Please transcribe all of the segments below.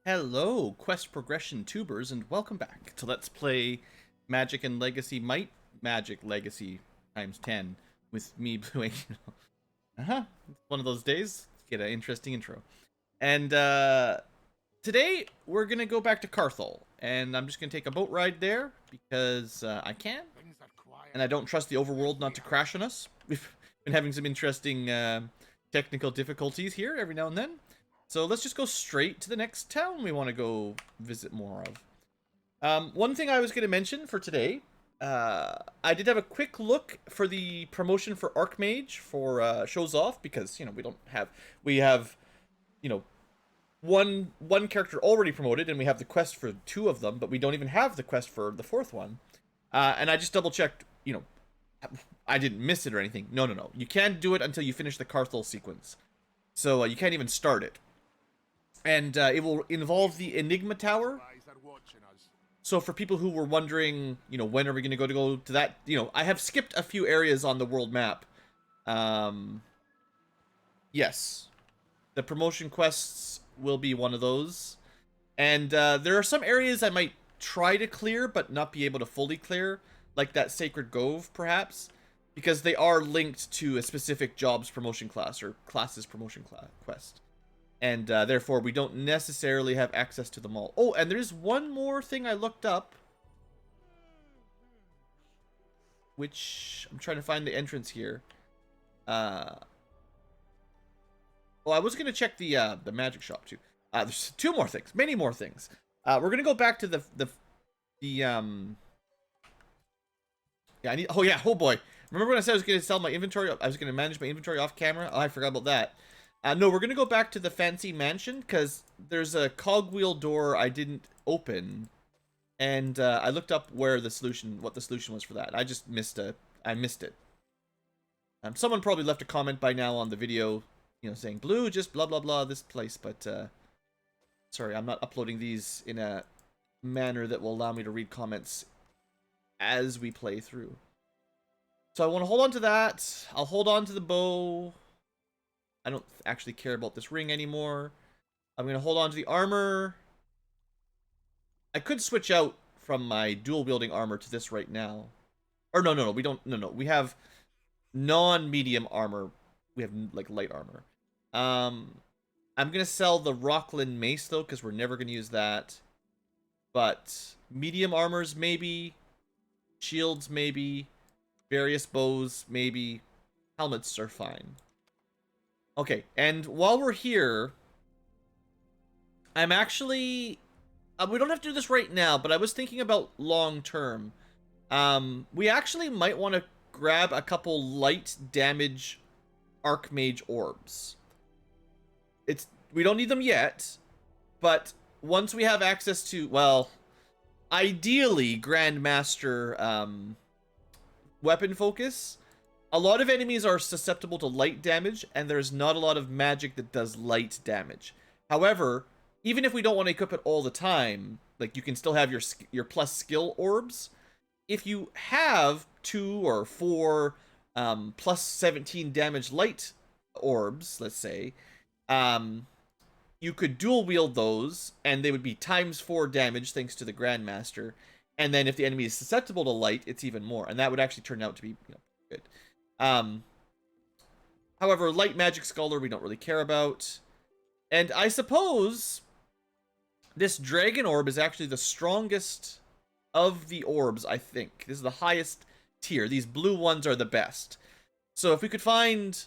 Hello, quest progression tubers, and welcome back to Let's Play Magic and Legacy Might Magic Legacy times 10 with me, BlueAnkylo. It's one of those days. Let's get an interesting intro. And today we're gonna go back to Carthol, and I'm just gonna take a boat ride there because I can, and I don't trust the overworld not to crash on us. We've been having some interesting technical difficulties here every now and then. So let's just go straight to the next town we want to go visit more of. One thing I was going to mention for today, I did have a quick look for the promotion for Archmage for shows off because, you know, we have, you know, one character already promoted and we have the quest for two of them, but we don't even have the quest for the fourth one. And I just double checked, you know, I didn't miss it or anything. No. You can't do it until you finish the Carthol sequence. So you can't even start it. And it will involve the Enigma Tower. So for people who were wondering, you know, when are we going to go to that, you know, I have skipped a few areas on the world map. Yes, the promotion quests will be one of those. And there are some areas I might try to clear, but not be able to fully clear, like that Sacred Grove, perhaps, because they are linked to a specific jobs promotion class or classes promotion quest. And therefore, we don't necessarily have access to them all. Oh, and there's one more thing I looked up. Which, I'm trying to find the entrance here. Well, I was going to check the magic shop, too. There's two more things. Many more things. We're going to go back to yeah, I need... Oh, yeah. Oh, boy. Remember when I said I was going to sell my inventory? I was going to manage my inventory off camera? Oh, I forgot about that. No, we're going to go back to the fancy mansion, because there's a cogwheel door I didn't open, and I looked up what the solution was for that. I just missed it. Someone probably left a comment by now on the video, you know, saying, Blue, just blah, blah, blah, this place, but, sorry, I'm not uploading these in a manner that will allow me to read comments as we play through. So I want to hold on to that. I'll hold on to the bow. I don't actually care about this ring anymore. I'm going to hold on to the armor. I could switch out from my dual-wielding armor to this right now. Or no, we don't. No. We have non-medium armor. We have, like, light armor. I'm going to sell the Rockland mace, though, because we're never going to use that. But medium armors, maybe. Shields, maybe. Various bows, maybe. Helmets are fine. Okay, and while we're here, I'm actually... we don't have to do this right now, but I was thinking about long term. We actually might want to grab a couple light damage Archmage orbs. We don't need them yet, but once we have access to, well, ideally Grandmaster weapon focus, a lot of enemies are susceptible to light damage, and there's not a lot of magic that does light damage. However, even if we don't want to equip it all the time, like, you can still have your plus skill orbs. If you have 2 or 4 plus 17 damage light orbs, let's say, you could dual wield those, and they would be ×4 damage thanks to the Grandmaster. And then if the enemy is susceptible to light, it's even more, and that would actually turn out to be, you know, good. However, light magic scholar we don't really care about. And I suppose this dragon orb is actually the strongest of the orbs, I think. This is the highest tier. These blue ones are the best. So if we could find...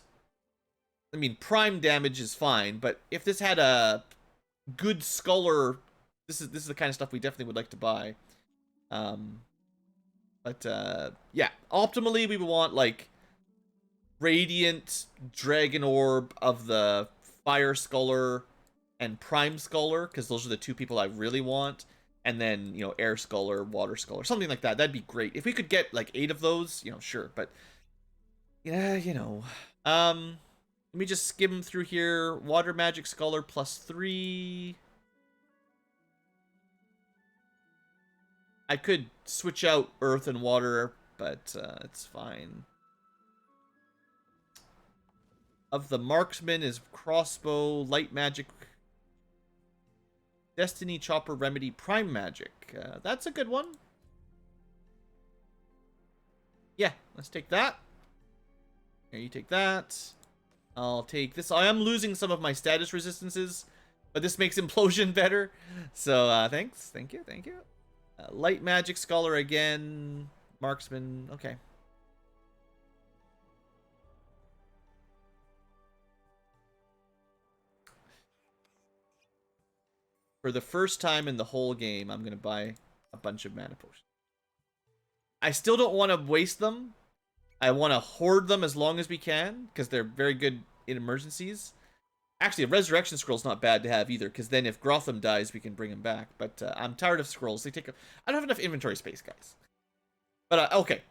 I mean, prime damage is fine, but if this had a good scholar... This is the kind of stuff we definitely would like to buy. Yeah. Optimally, we would want, like, Radiant Dragon Orb of the Fire Scholar and Prime Scholar, because those are the two people I really want. And then, you know, Air Scholar, Water Scholar, something like that. That'd be great. If we could get, like, 8 of those, you know, sure. But, yeah, you know. Let me just skim through here. Water Magic Scholar +3. I could switch out Earth and Water, but it's fine. Of the marksman is crossbow, light magic. Destiny Chopper Remedy Prime Magic. That's a good one. Yeah, let's take that. Here, you take that. I'll take this. I am losing some of my status resistances, but this makes Implosion better. So, thanks. Thank you. Thank you. Light Magic Scholar again. Marksman. Okay. For the first time in the whole game, I'm going to buy a bunch of mana potions. I still don't want to waste them. I want to hoard them as long as we can, because they're very good in emergencies. Actually, a Resurrection Scroll's not bad to have either, because then if Grotham dies, we can bring him back. But I'm tired of scrolls. They take I don't have enough inventory space, guys. But, okay.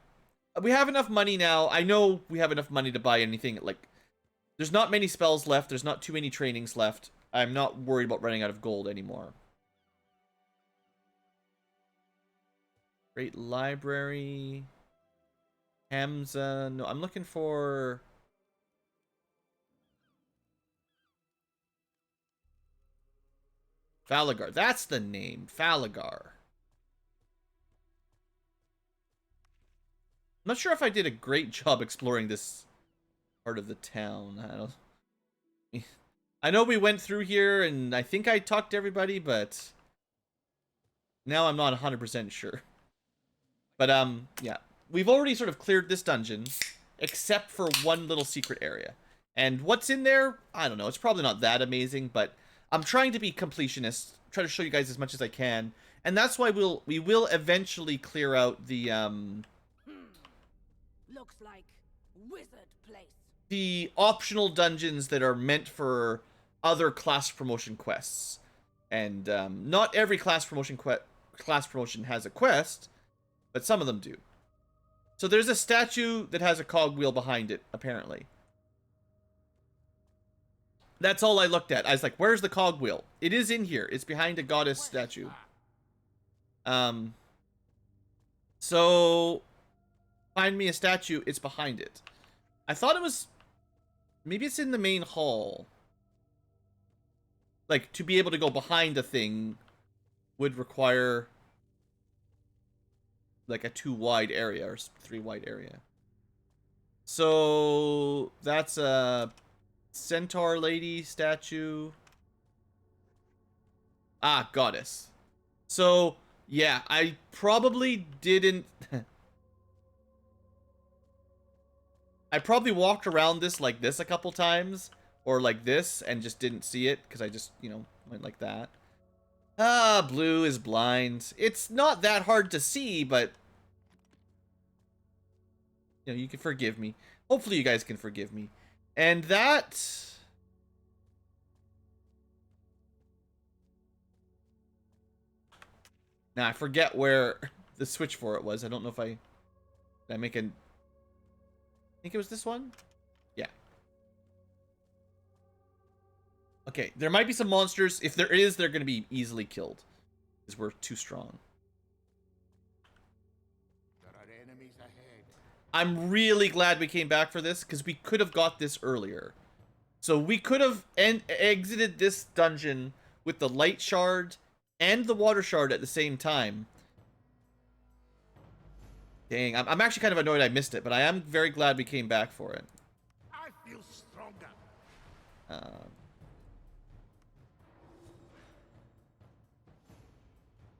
We have enough money now. I know we have enough money to buy anything. Like, there's not many spells left. There's not too many trainings left. I'm not worried about running out of gold anymore. Great Library. Hamza. No, I'm looking for... Falagar. That's the name. Falagar. I'm not sure if I did a great job exploring this part of the town. I know we went through here, and I think I talked to everybody, but now I'm not 100% sure. But, yeah. We've already sort of cleared this dungeon, except for one little secret area. And what's in there? I don't know. It's probably not that amazing, but I'm trying to be completionist, try to show you guys as much as I can. And that's why we will eventually clear out the, Looks like wizard place. The optional dungeons that are meant for other class promotion quests. And, not every class promotion has a quest, but some of them do. So there's a statue that has a cogwheel behind it, apparently. That's all I looked at. I was like, where's the cogwheel? It is in here. It's behind a goddess statue. So find me a statue. It's behind it. I thought it was... Maybe it's in the main hall. Like, to be able to go behind a thing would require... like a 2-wide area or 3-wide area. So that's a centaur lady statue. Ah, goddess. So yeah, I probably didn't. I probably walked around this like this a couple times, or like this, and just didn't see it because I just, you know, went like that. Ah, blue is blind. It's not that hard to see, but you know, you can forgive me. Hopefully you guys can forgive me. And that... Now, I forget where the switch for it was. I don't know if I... Did I make a... I think it was this one? Yeah. Okay, there might be some monsters. If there is, they're going to be easily killed. Because we're too strong. I'm really glad we came back for this, because we could have got this earlier. So we could have exited this dungeon with the light shard and the water shard at the same time. Dang, I'm actually kind of annoyed I missed it, but I am very glad we came back for it. I feel stronger.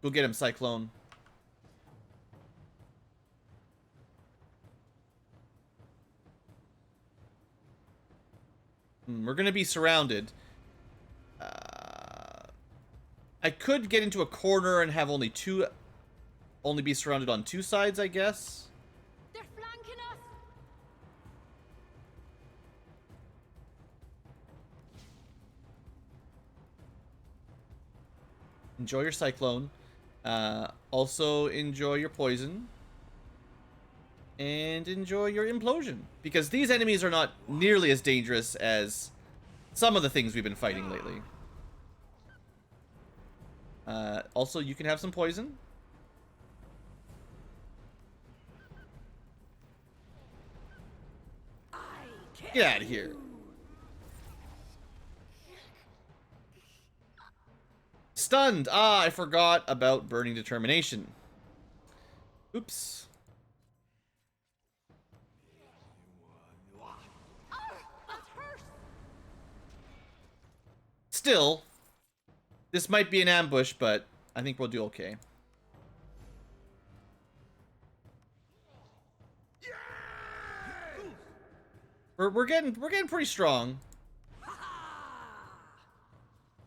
Go get him, Cyclone. We're gonna be surrounded. I could get into a corner and have only be surrounded on 2 sides, I guess. They're flanking us. Enjoy your cyclone. Also enjoy your poison. And enjoy your implosion. Because these enemies are not nearly as dangerous as some of the things we've been fighting lately. Also, you can have some poison. Get out of here. Stunned! Ah, I forgot about Burning Determination. Oops. That hurts. Still, this might be an ambush, but I think we'll do okay. We're getting pretty strong.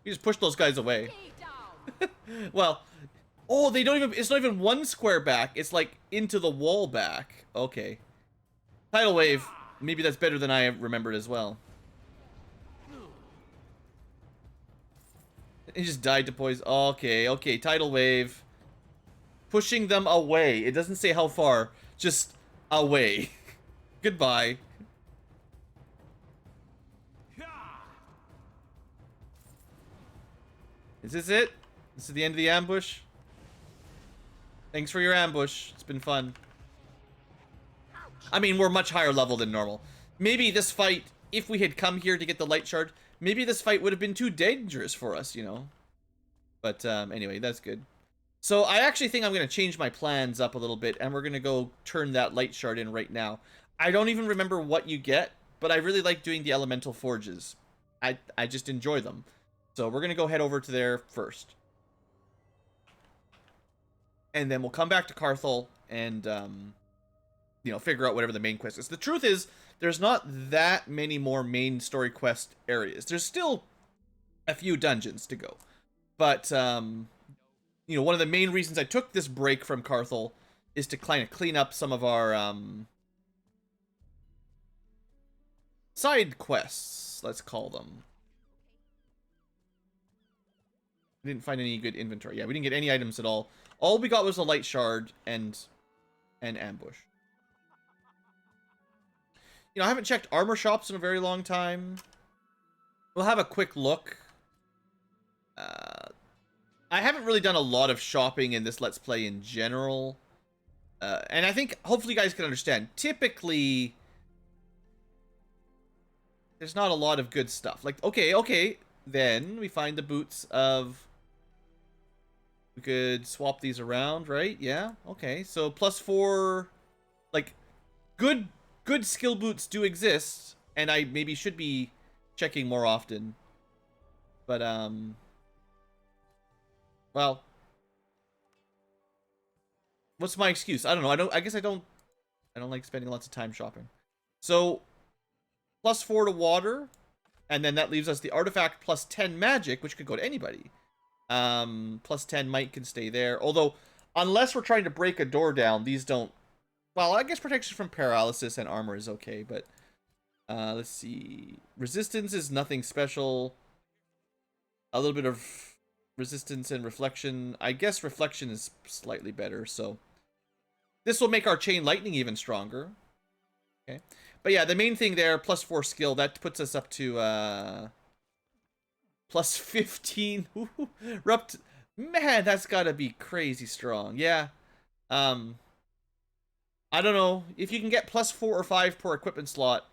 You just push those guys away. Stay down. Well, oh, they don't even, it's not even one square back. It's like into the wall back. Okay. Tidal wave. Maybe that's better than I remembered as well. He just died to poison. Okay, okay. Tidal wave. Pushing them away. It doesn't say how far. Just away. Goodbye. Is this it? This is the end of the ambush? Thanks for your ambush. It's been fun. I mean, we're much higher level than normal. Maybe this fight, if we had come here to get the light shard, maybe this fight would have been too dangerous for us, you know? But anyway, that's good. So I actually think I'm going to change my plans up a little bit, and we're going to go turn that light shard in right now. I don't even remember what you get, but I really like doing the elemental forges. I just enjoy them. So we're going to go head over to there first. And then we'll come back to Carthel and, you know, figure out whatever the main quest is. The truth is, there's not that many more main story quest areas. There's still a few dungeons to go. But, you know, one of the main reasons I took this break from Carthel is to kind of clean up some of our, side quests, let's call them. We didn't find any good inventory. Yeah, we didn't get any items at all. All we got was a light shard and an ambush. You know, I haven't checked armor shops in a very long time. We'll have a quick look. I haven't really done a lot of shopping in this Let's Play in general. And I think, hopefully you guys can understand, typically, there's not a lot of good stuff. Like, okay, then we find the boots of... We could swap these around, right? Yeah, okay. So +4, like, good skill boots do exist, and I maybe should be checking more often. But, well, what's my excuse? I don't know. I guess I don't like spending lots of time shopping. So, +4 to water, and then that leaves us the artifact +10 magic, which could go to anybody. +10 might can stay there. Although, unless we're trying to break a door down, these don't... Well, I guess protection from paralysis and armor is okay, but... let's see... Resistance is nothing special. A little bit of resistance and reflection. I guess reflection is slightly better, so... This will make our chain lightning even stronger. Okay. But yeah, the main thing there, +4 skill, that puts us up to, +15. Man, that's gotta be crazy strong. Yeah. I don't know. If you can get +4 or 5 per equipment slot,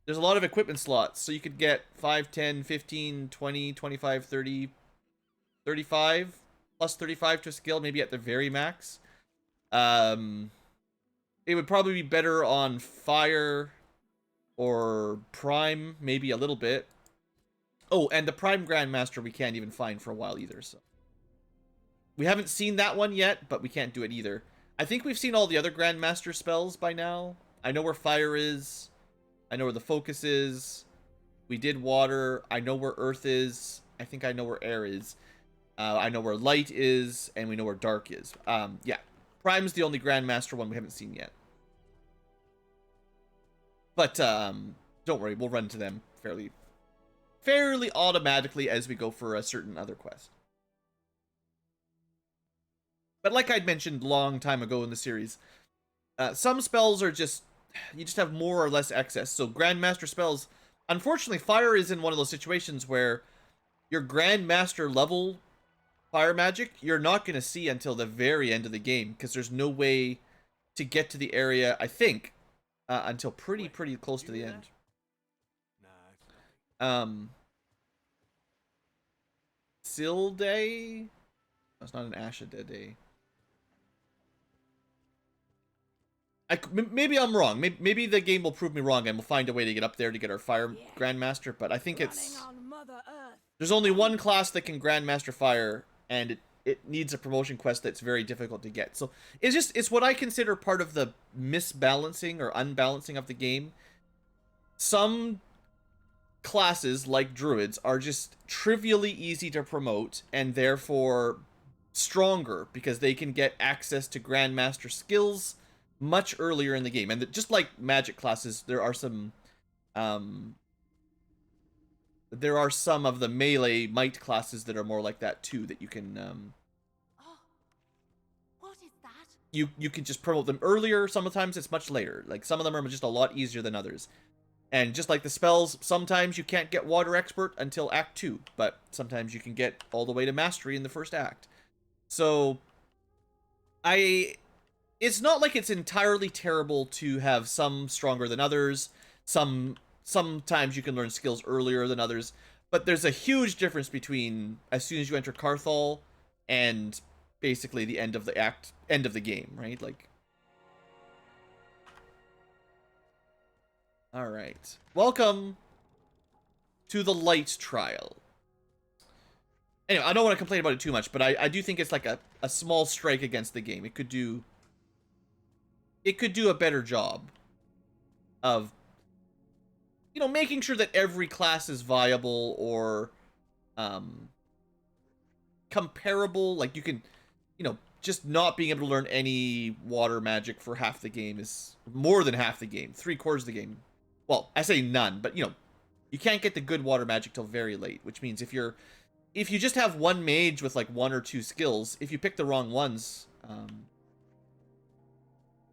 there's a lot of equipment slots. So you could get 5, 10, 15, 20, 25, 30, 35, +35 to skill, maybe at the very max. It would probably be better on fire or prime, maybe a little bit. Oh, and the Prime Grandmaster we can't even find for a while either, so. We haven't seen that one yet, but we can't do it either. I think we've seen all the other Grandmaster spells by now. I know where fire is. I know where the focus is. We did water. I know where earth is. I think I know where air is. I know where light is, and we know where dark is. Yeah. Prime's the only Grandmaster one we haven't seen yet. But, don't worry, we'll run to them fairly automatically as we go for a certain other quest. But like I'd mentioned a long time ago in the series, some spells are just, you just have more or less excess. So Grandmaster spells, unfortunately, fire is in one of those situations where your Grandmaster level fire magic, you're not going to see until the very end of the game, because there's no way to get to the area, I think, until pretty close to the end. Sill Day? No, it's not an Ashada Day. Maybe I'm wrong. Maybe the game will prove me wrong and we'll find a way to get up there to get our Fire Grandmaster, but I think it's... There's only one class that can Grandmaster Fire, and it needs a promotion quest that's very difficult to get. So it's what I consider part of the misbalancing or unbalancing of the game. Some classes, like Druids, are just trivially easy to promote, and therefore stronger, because they can get access to Grandmaster skills much earlier in the game. And just like magic classes, there are some of the melee might classes that are more like that too, that you can Oh, what is that? you can just promote them earlier. Sometimes it's much later. Like some of them are just a lot easier than others. And just like the spells, sometimes you can't get Water Expert until Act 2, but sometimes you can get all the way to Mastery in the first act. So it's not like it's entirely terrible to have some stronger than others. Sometimes you can learn skills earlier than others, but there's a huge difference between as soon as you enter Carthol and basically the end of the game, right? Like, all right, welcome to the light trial. Anyway, I don't want to complain about it too much, but I do think it's like a small strike against the game. It could do a better job of, you know, making sure that every class is viable or comparable. Like, you can, you know, just not being able to learn any water magic for half the game is more than half the game, 3/4 of the game. Well, I say none, but, you know, you can't get the good water magic till very late, which means if you just have one mage with like 1 or 2 skills, if you pick the wrong ones,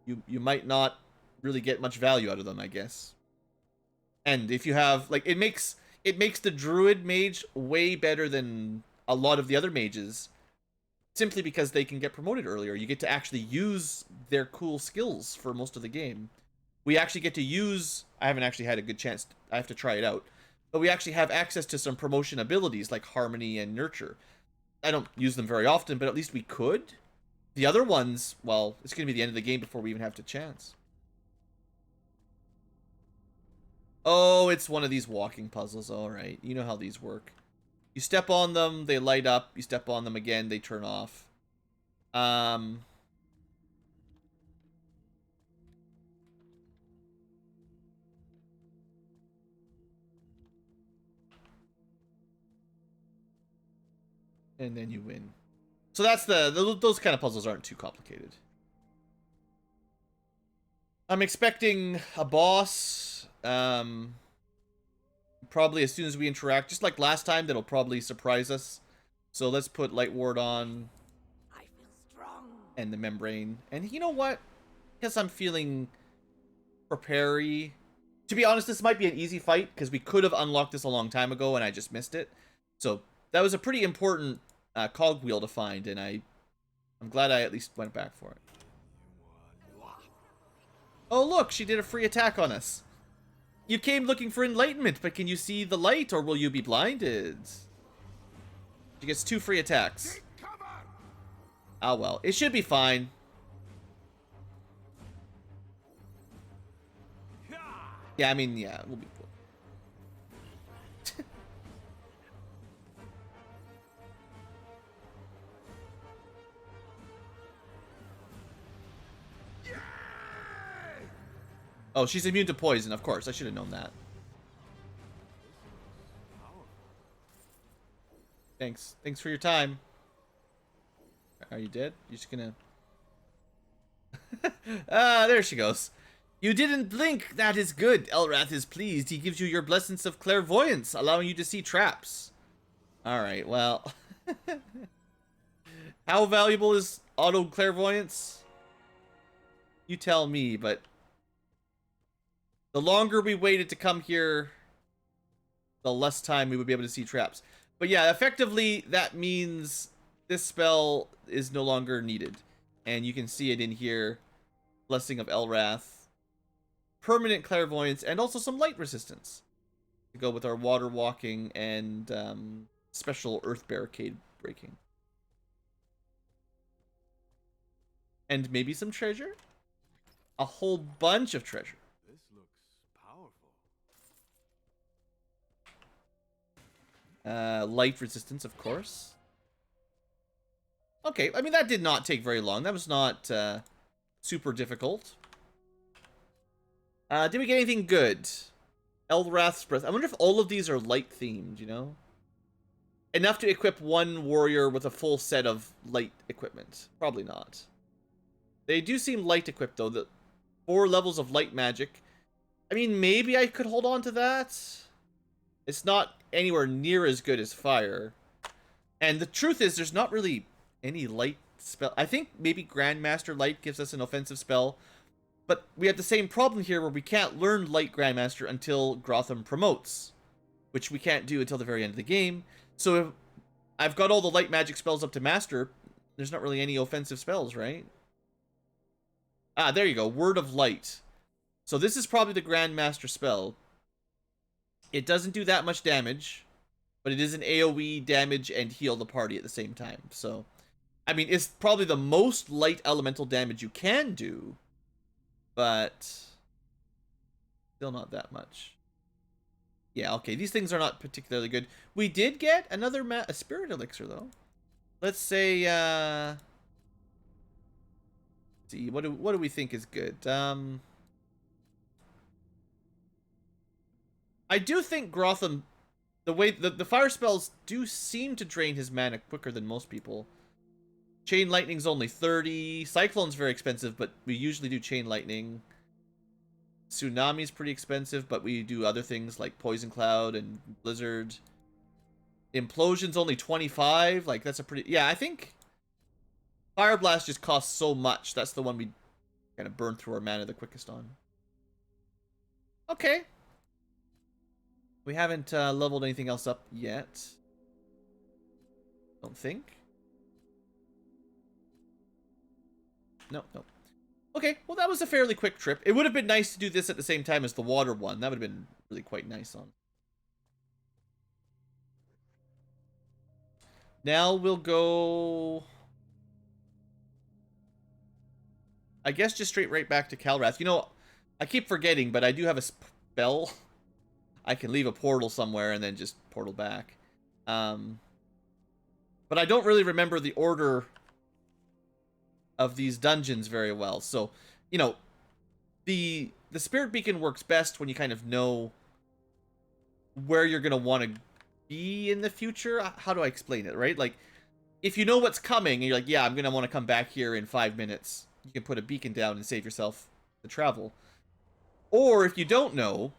you might not really get much value out of them, I guess. And if you have, like, it makes the druid mage way better than a lot of the other mages, simply because they can get promoted earlier. You get to actually use their cool skills for most of the game. We actually get to use, I haven't actually had a good chance, I have to try it out, but we actually have access to some promotion abilities like Harmony and Nurture. I don't use them very often, but at least we could. The other ones, well, it's going to be the end of the game before we even have the chance. Oh, it's one of these walking puzzles. All right, you know how these work. You step on them, they light up. You step on them again, they turn off. And then you win. So that's those kind of puzzles aren't too complicated. I'm expecting a boss, probably as soon as we interact, just like last time, that'll probably surprise us. So let's put Light Ward on. I feel strong. And the membrane. And you know what? Guess I'm feeling prepared-y. To be honest, this might be an easy fight, because we could have unlocked this a long time ago and I just missed it. So that was a pretty important cogwheel to find, and I'm glad I at least went back for it. Oh look, she did a free attack on us. You came looking for enlightenment, but can you see the light, or will you be blinded? She gets 2 free attacks. Oh well, it should be fine. Yeah, I mean, yeah, we'll be cool. Oh, she's immune to poison, of course. I should have known that. Thanks. Thanks for your time. Are you dead? You're just gonna... Ah, there she goes. You didn't blink. That is good. Elrath is pleased. He gives you your blessings of clairvoyance, allowing you to see traps. Alright, well... How valuable is auto clairvoyance? You tell me, but... the longer we waited to come here, the less time we would be able to see traps. But yeah, effectively, that means this spell is no longer needed. And you can see it in here. Blessing of Elrath. Permanent clairvoyance, and also some light resistance. To go with our water walking and special earth barricade breaking. And maybe some treasure? A whole bunch of treasure. This looks powerful. Light resistance, of course. Okay, I mean, that did not take very long. That was not super difficult. Did we get anything good? Elrath's Breath. I wonder if all of these are light themed, you know? Enough to equip one warrior with a full set of light equipment. Probably not. They do seem light equipped, though. The 4 levels of light magic. I mean, maybe I could hold on to that. It's not anywhere near as good as fire. And the truth is, there's not really any light spell. I think maybe Grandmaster Light gives us an offensive spell. But we have the same problem here where we can't learn Light Grandmaster until Grotham promotes. Which we can't do until the very end of the game. So if I've got all the light magic spells up to master, there's not really any offensive spells, right? Ah, there you go. Word of Light. So this is probably the Grandmaster spell. It doesn't do that much damage, but it is an AoE damage and heal the party at the same time. So, I mean, it's probably the most light elemental damage you can do, but still not that much. Yeah, okay, these things are not particularly good. We did get another a spirit elixir, though. Let's say, see, what do we think is good? I do think Grotham, the way the fire spells do seem to drain his mana quicker than most people. Chain Lightning's only 30. Cyclone's very expensive, but we usually do Chain Lightning. Tsunami's pretty expensive, but we do other things like Poison Cloud and Blizzard. Implosion's only 25. Like, that's a pretty... Yeah, I think Fire Blast just costs so much. That's the one we kind of burn through our mana the quickest on. Okay. We haven't leveled anything else up yet. Don't think. No. Okay, well, that was a fairly quick trip. It would have been nice to do this at the same time as the water one. That would have been really quite nice on. Now we'll go... I guess just straight right back to Calrath. You know, I keep forgetting, but I do have a spell. I can leave a portal somewhere and then just portal back. But I don't really remember the order of these dungeons very well. So, you know, the Spirit Beacon works best when you kind of know where you're going to want to be in the future. How do I explain it, right? Like, if you know what's coming and you're like, yeah, I'm going to want to come back here in 5 minutes, you can put a beacon down and save yourself the travel. Or if you don't know,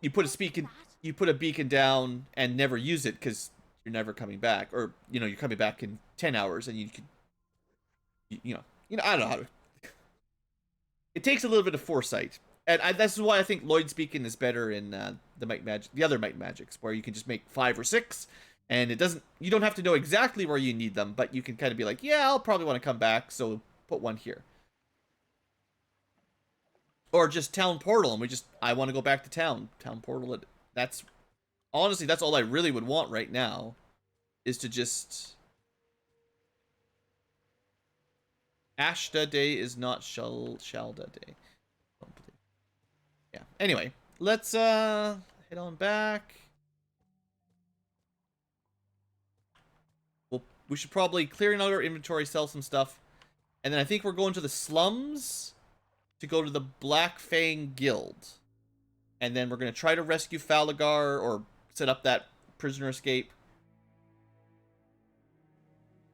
you put a beacon down and never use it because you're never coming back, or you know you're coming back in 10 hours and you could, you know I don't know how to. It takes a little bit of foresight, and this is why I think Lloyd's Beacon is better in the other Might Magics, where you can just make 5 or 6, and you don't have to know exactly where you need them, but you can kind of be like, yeah, I'll probably want to come back, so put one here. Or just Town Portal, and I want to go back to Town Portal. Honestly, that's all I really would want right now, is to just... Ashta Day is not Shalda Day. Yeah, anyway, let's head on back. We should probably clear out our inventory, sell some stuff, and then I think we're going to the slums to go to the Black Fang Guild. And then we're going to try to rescue Falagar or set up that prisoner escape.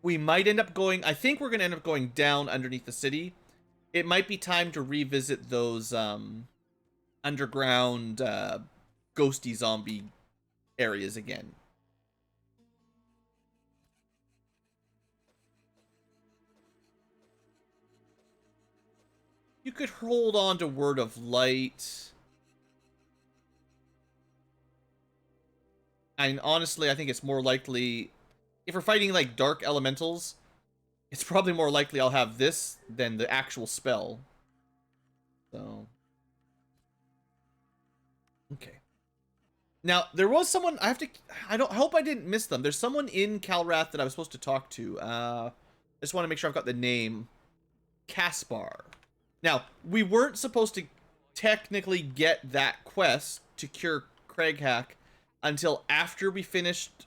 We might end up going... I think we're going to end up going down underneath the city. It might be time to revisit those underground ghosty zombie areas again. You could hold on to Word of Light. And honestly, I think it's more likely... If we're fighting, like, dark elementals, it's probably more likely I'll have this than the actual spell. So... Okay. Now, there was someone, I hope I didn't miss them. There's someone in Calrath that I was supposed to talk to. I just want to make sure I've got the name. Caspar. Now, we weren't supposed to technically get that quest to cure Craghack until after we finished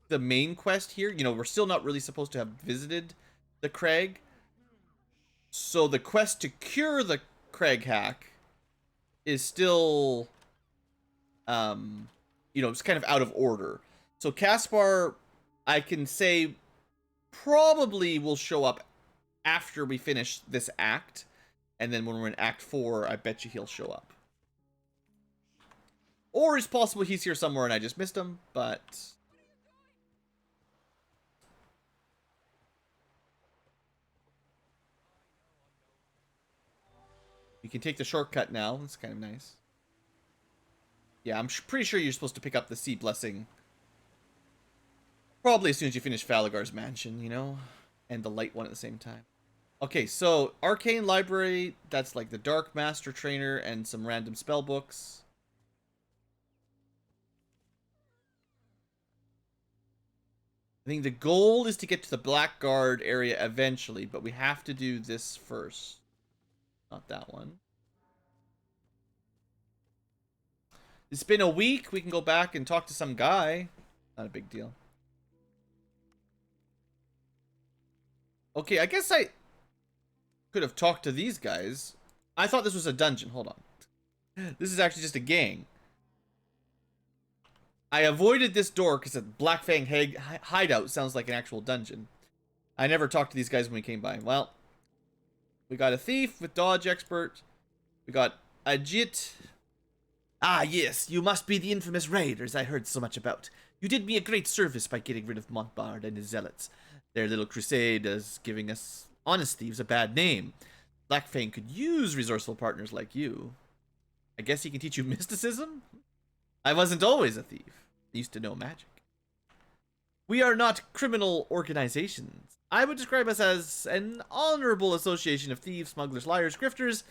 the main quest here. You know, we're still not really supposed to have visited the Crag. So the quest to cure the Craghack is still, you know, it's kind of out of order. So Caspar, I can say, probably will show up after we finish this act. And then when we're in Act 4, I bet you he'll show up. Or it's possible he's here somewhere and I just missed him, but... You can take the shortcut now. That's kind of nice. Yeah, I'm pretty sure you're supposed to pick up the Sea Blessing. Probably as soon as you finish Falagar's mansion, you know? And the light one at the same time. Okay, so Arcane Library, that's like the Dark Master Trainer and some random spell books. I think the goal is to get to the Blackguard area eventually, but we have to do this first. Not that one. It's been a week. We can go back and talk to some guy. Not a big deal. Okay, I guess I could have talked to these guys. I thought this was a dungeon. Hold on. This is actually just a gang. I avoided this door because a Black Fang hideout sounds like an actual dungeon. I never talked to these guys when we came by. Well, we got a thief with dodge expert. We got Ajit. Ah, yes, you must be the infamous raiders I heard so much about. You did me a great service by getting rid of Montbard and his zealots. Their little crusade is giving us honest thieves a bad name. Black Fang could use resourceful partners like you. I guess he can teach you mysticism? I wasn't always a thief. I used to know magic. We are not criminal organizations. I would describe us as an honorable association of thieves, smugglers, liars, grifters,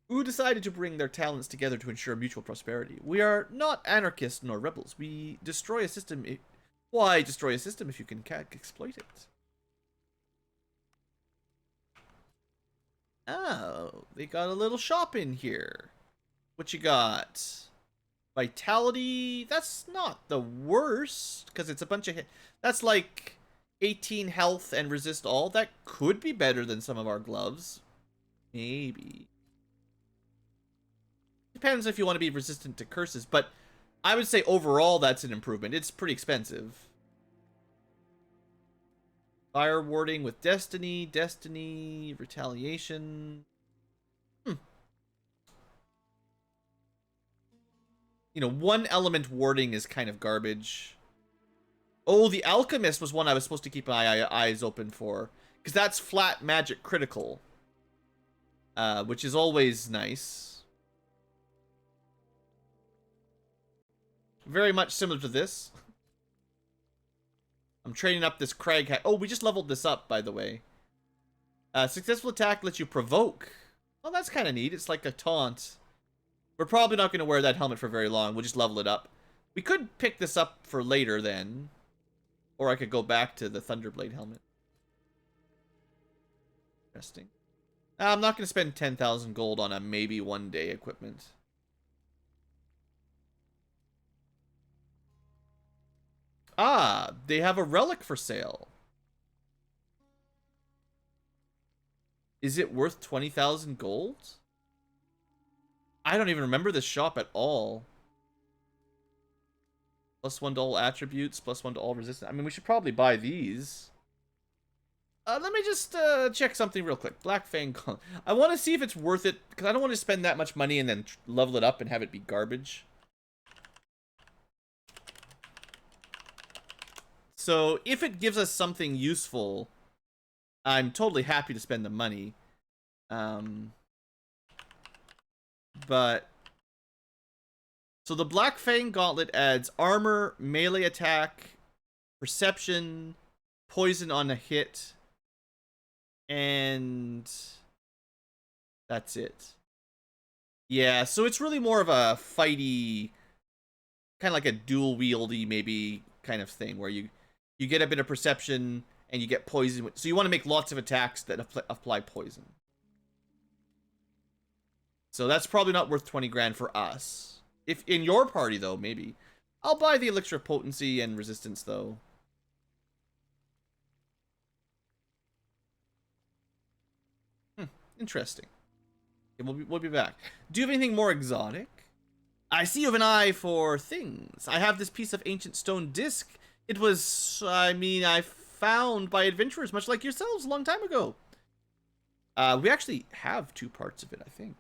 who decided to bring their talents together to ensure mutual prosperity. We are not anarchists nor rebels. We destroy a system. Why destroy a system if you can exploit it? Oh, they got a little shop in here. What you got? Vitality. That's not the worst, because it's a bunch of... That's like 18 health and resist all. That could be better than some of our gloves. Maybe. Depends if you want to be resistant to curses, but I would say overall that's an improvement. It's pretty expensive. Fire warding with destiny, retaliation. You know, one element warding is kind of garbage. Oh, the alchemist was one I was supposed to keep my eyes open for, because that's flat magic critical, which is always nice. Very much similar to this. I'm training up this Crag. Oh, we just leveled this up, by the way. Successful attack lets you provoke. Oh, that's kind of neat. It's like a taunt. We're probably not going to wear that helmet for very long. We'll just level it up. We could pick this up for later then. Or I could go back to the Thunderblade helmet. Interesting. I'm not going to spend 10,000 gold on a maybe one day equipment. Ah, they have a relic for sale. Is it worth 20,000 gold? I don't even remember this shop at all. +1 to all attributes, +1 to all resistance. I mean, we should probably buy these. Let me just check something real quick. Black Fang. I want to see if it's worth it, because I don't want to spend that much money and then level it up and have it be garbage. So, if it gives us something useful, I'm totally happy to spend the money. But... So the Black Fang Gauntlet adds armor, melee attack, perception, poison on a hit, and... that's it. Yeah, so it's really more of a fighty kind of like a dual wieldy maybe kind of thing where you get a bit of perception and you get poison. So you want to make lots of attacks that apply poison. So that's probably not worth 20 grand for us. If in your party though, maybe. I'll buy the elixir of potency and resistance though. Interesting. Okay, we'll be back. Do you have anything more exotic? I see you have an eye for things. I have this piece of ancient stone disc. It was, I found by adventurers, much like yourselves, a long time ago. We actually have 2 parts of it, I think.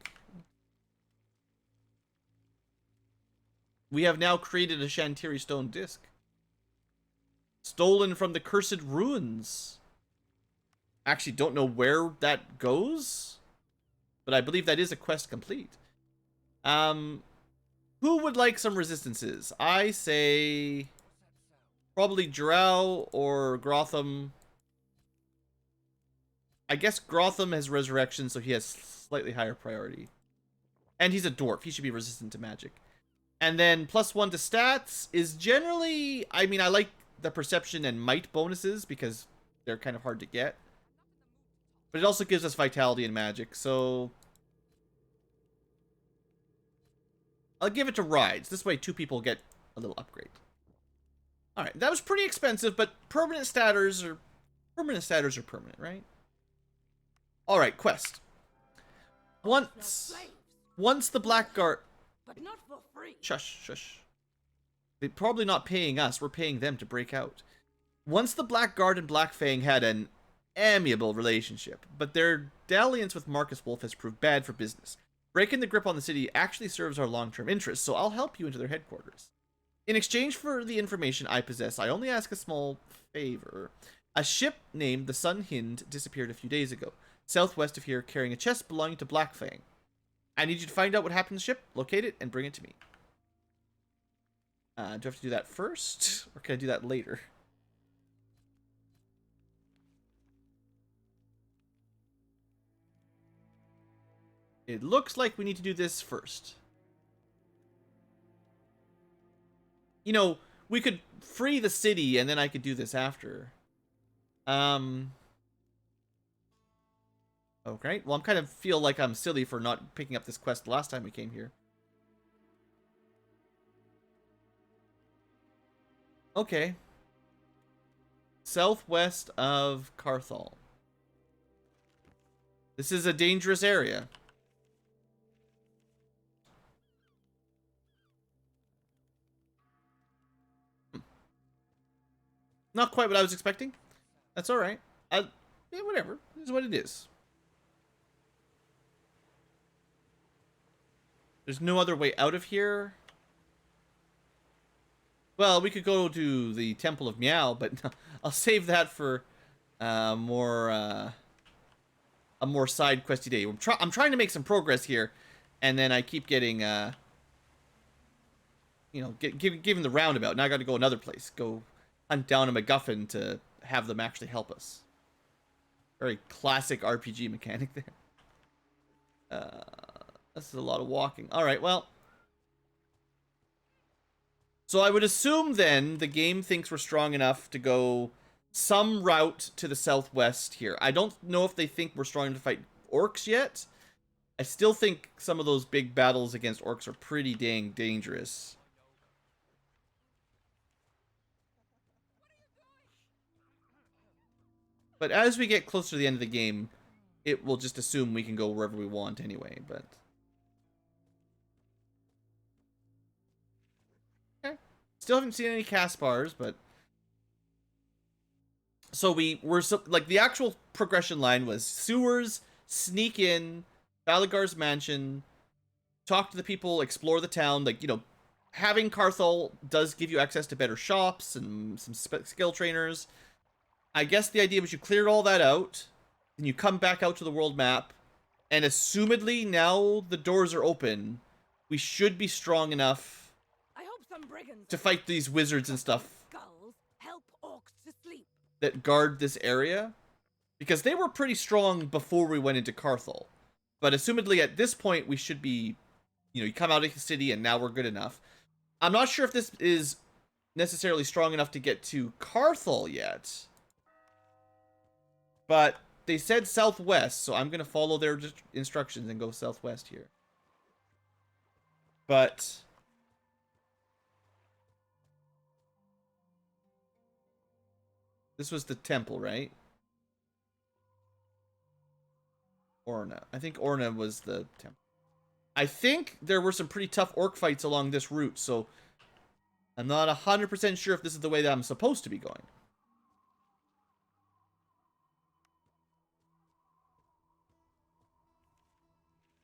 We have now created a Shantiri stone disc. Stolen from the Cursed Ruins. Actually, don't know where that goes, but I believe that is a quest complete. Who would like some resistances? I say probably Drow or Grotham. I guess Grotham has resurrection, so he has slightly higher priority. And he's a dwarf. He should be resistant to magic. And then +1 to stats is generally... I mean, I like the perception and might bonuses because they're kind of hard to get. But it also gives us vitality and magic, so... I'll give it to rides. This way 2 people get a little upgrade. Alright, that was pretty expensive, but permanent statters are permanent, right? Alright, quest. Once the Blackguard... But not for free. Shush. They're probably not paying us. We're paying them to break out. Once the Blackguard and Black Fang had an amiable relationship, but their dalliance with Marcus Wolf has proved bad for business. Breaking the grip on the city actually serves our long-term interests, so I'll help you into their headquarters. In exchange for the information I possess, I only ask a small favor. A ship named the Sun Hind disappeared a few days ago, southwest of here, carrying a chest belonging to Black Fang. I need you to find out what happened to the ship, locate it, and bring it to me. Do I have to do that first, or can I do that later? It looks like we need to do this first. You know, we could free the city and then I could do this after. Okay, well, I'm kind of feel like I'm silly for not picking up this quest the last time we came here. Okay. Southwest of Carthol. This is a dangerous area. Not quite what I was expecting. That's alright. Yeah, whatever. It is what it is. There's no other way out of here. Well, we could go to the Temple of Meow, but I'll save that for a more side questy day. I'm trying to make some progress here, and then I keep getting, you know, given the roundabout. Now I got to go another place. Go hunt down a MacGuffin to have them actually help us. Very classic RPG mechanic there. This is a lot of walking. Alright, well. So I would assume then the game thinks we're strong enough to go some route to the southwest here. I don't know if they think we're strong enough to fight orcs yet. I still think some of those big battles against orcs are pretty dang dangerous. But as we get closer to the end of the game, it will just assume we can go wherever we want anyway, but... Okay. Still haven't seen any Caspars, but... So like, the actual progression line was sewers, sneak in, Balagar's mansion, talk to the people, explore the town, like, you know, having Carthol does give you access to better shops and some skill trainers. I guess the idea was you cleared all that out, and you come back out to the world map, and assumedly now the doors are open, we should be strong enough I hope some brigands to fight these wizards and stuff skulls help orcs to sleep. that guard this area, because they were pretty strong before we went into Carthol. But assumedly at this point we should be, you know, you come out of the city and now we're good enough. I'm not sure if this is necessarily strong enough to get to Carthel yet. But they said southwest, so I'm going to follow their instructions and go southwest here. But this was the temple, right? Orna. I think Orna was the temple. I think there were some pretty tough orc fights along this route, so I'm not 100% sure if this is the way that I'm supposed to be going.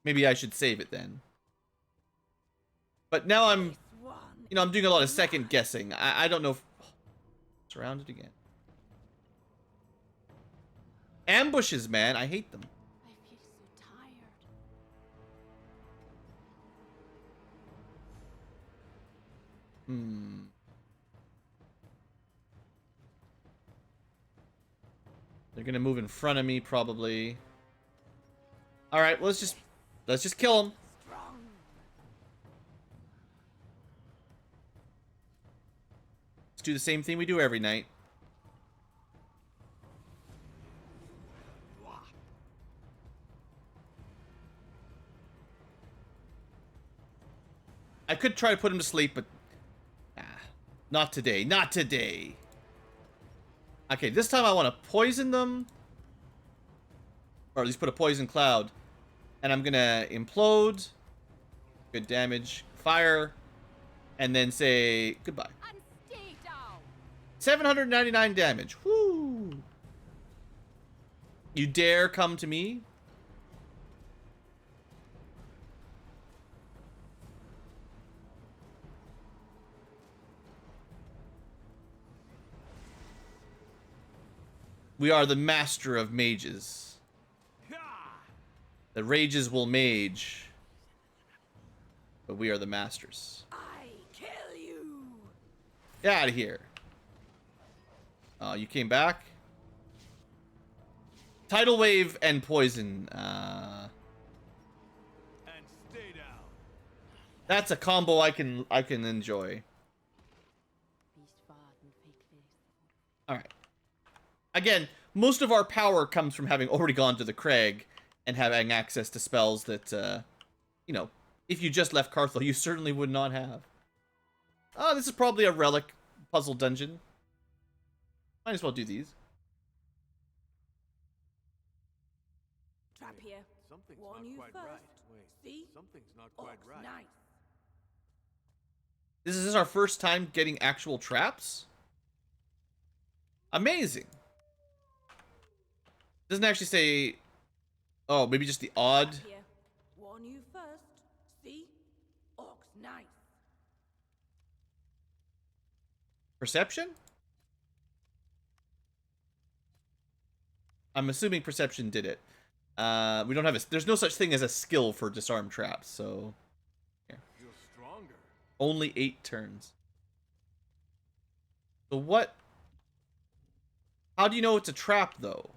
Maybe I should save it then. But now I'm, I'm doing a lot of second guessing. I don't know if... Oh, surrounded again. Ambushes, man. I hate them. I feel so tired. They're gonna move in front of me, probably. All right, well, let's just kill them. Let's do the same thing we do every night. I could try to put him to sleep, but not today. Not today. Okay, this time I want to poison them, or at least put a poison cloud, and I'm gonna implode. Good damage. Fire, and then say goodbye. And stay down. 799 damage. Woo! You dare come to me? We are the master of mages. The rages will mage, but we are the masters. I kill you. Get out of here. Oh, you came back? Tidal wave and poison. And stay down. That's a combo I can enjoy. All right. Again, most of our power comes from having already gone to the Crag and having access to spells that, you know, if you just left Carthel, you certainly would not have. Oh, this is probably a relic puzzle dungeon. Might as well do these. Trap here. Something's Warn not you quite first. right. Wait, See? something's not quite Orcs right. nice. This is our first time getting actual traps? Amazing. Doesn't actually say... Oh, maybe just the odd... Trap here. Warn you first. See? Orcs nice. Perception? I'm assuming perception did it. We don't have a... There's no such thing as a skill for disarm traps, so... Here. Feel stronger. Only 8 turns. So what... How do you know it's a trap, though?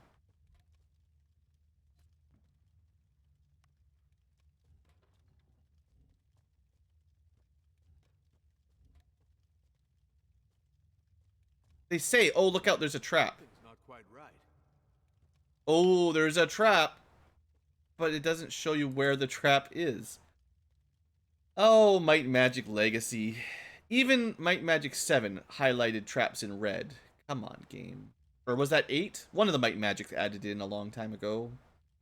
They say, oh, look out, there's a trap. Something's not quite right. Oh, there's a trap. But it doesn't show you where the trap is. Oh, Might and Magic Legacy. Even Might and Magic 7 highlighted traps in red. Come on, game. Or was that 8? One of the Might and Magic added in a long time ago.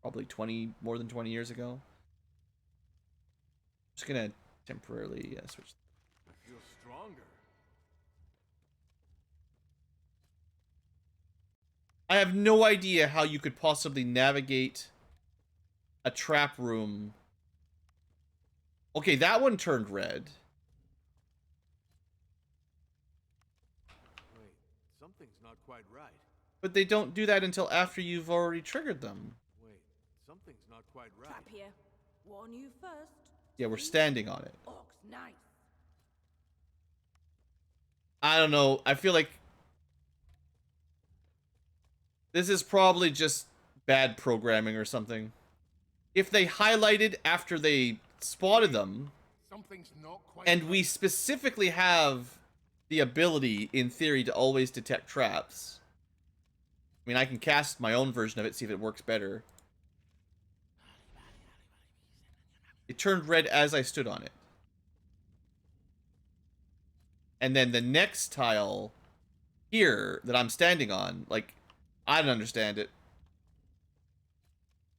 Probably more than 20 years ago. Just gonna temporarily switch. I feel stronger. I have no idea how you could possibly navigate a trap room. Okay, that one turned red. Wait, something's not quite right. But they don't do that until after you've already triggered them. Wait, something's not quite right. Trap here. Warn you first. Yeah, we're See? standing on it. Orcs nice. I don't know. I feel like this is probably just bad programming or something. If they highlighted after they spotted them, Something's not quite And we specifically have the ability, in theory, to always detect traps. I mean, I can cast my own version of it, see if it works better. It turned red as I stood on it. And then the next tile here that I'm standing on, like, I don't understand it.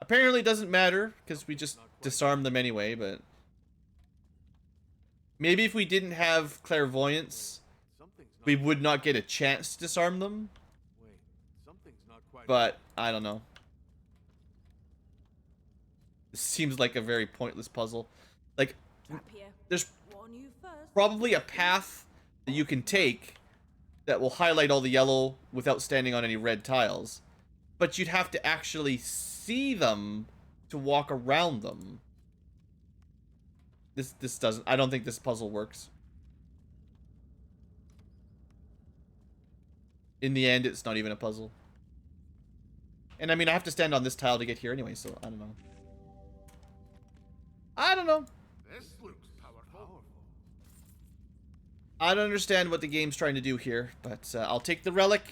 Apparently it doesn't matter, because we just disarm them anyway, but... Maybe if we didn't have clairvoyance, we would not get a chance to disarm them. Wait, something's not quite But, I don't know. This seems like a very pointless puzzle. Like, Trap here. there's Warn you first. probably a path that you can take that will highlight all the yellow without standing on any red tiles. But you'd have to actually see them to walk around them. This doesn't... I don't think this puzzle works. In the end, it's not even a puzzle. And I mean, I have to stand on this tile to get here anyway, so I don't know. I don't know. This looks powerful. I don't understand what the game's trying to do here, but I'll take the relic.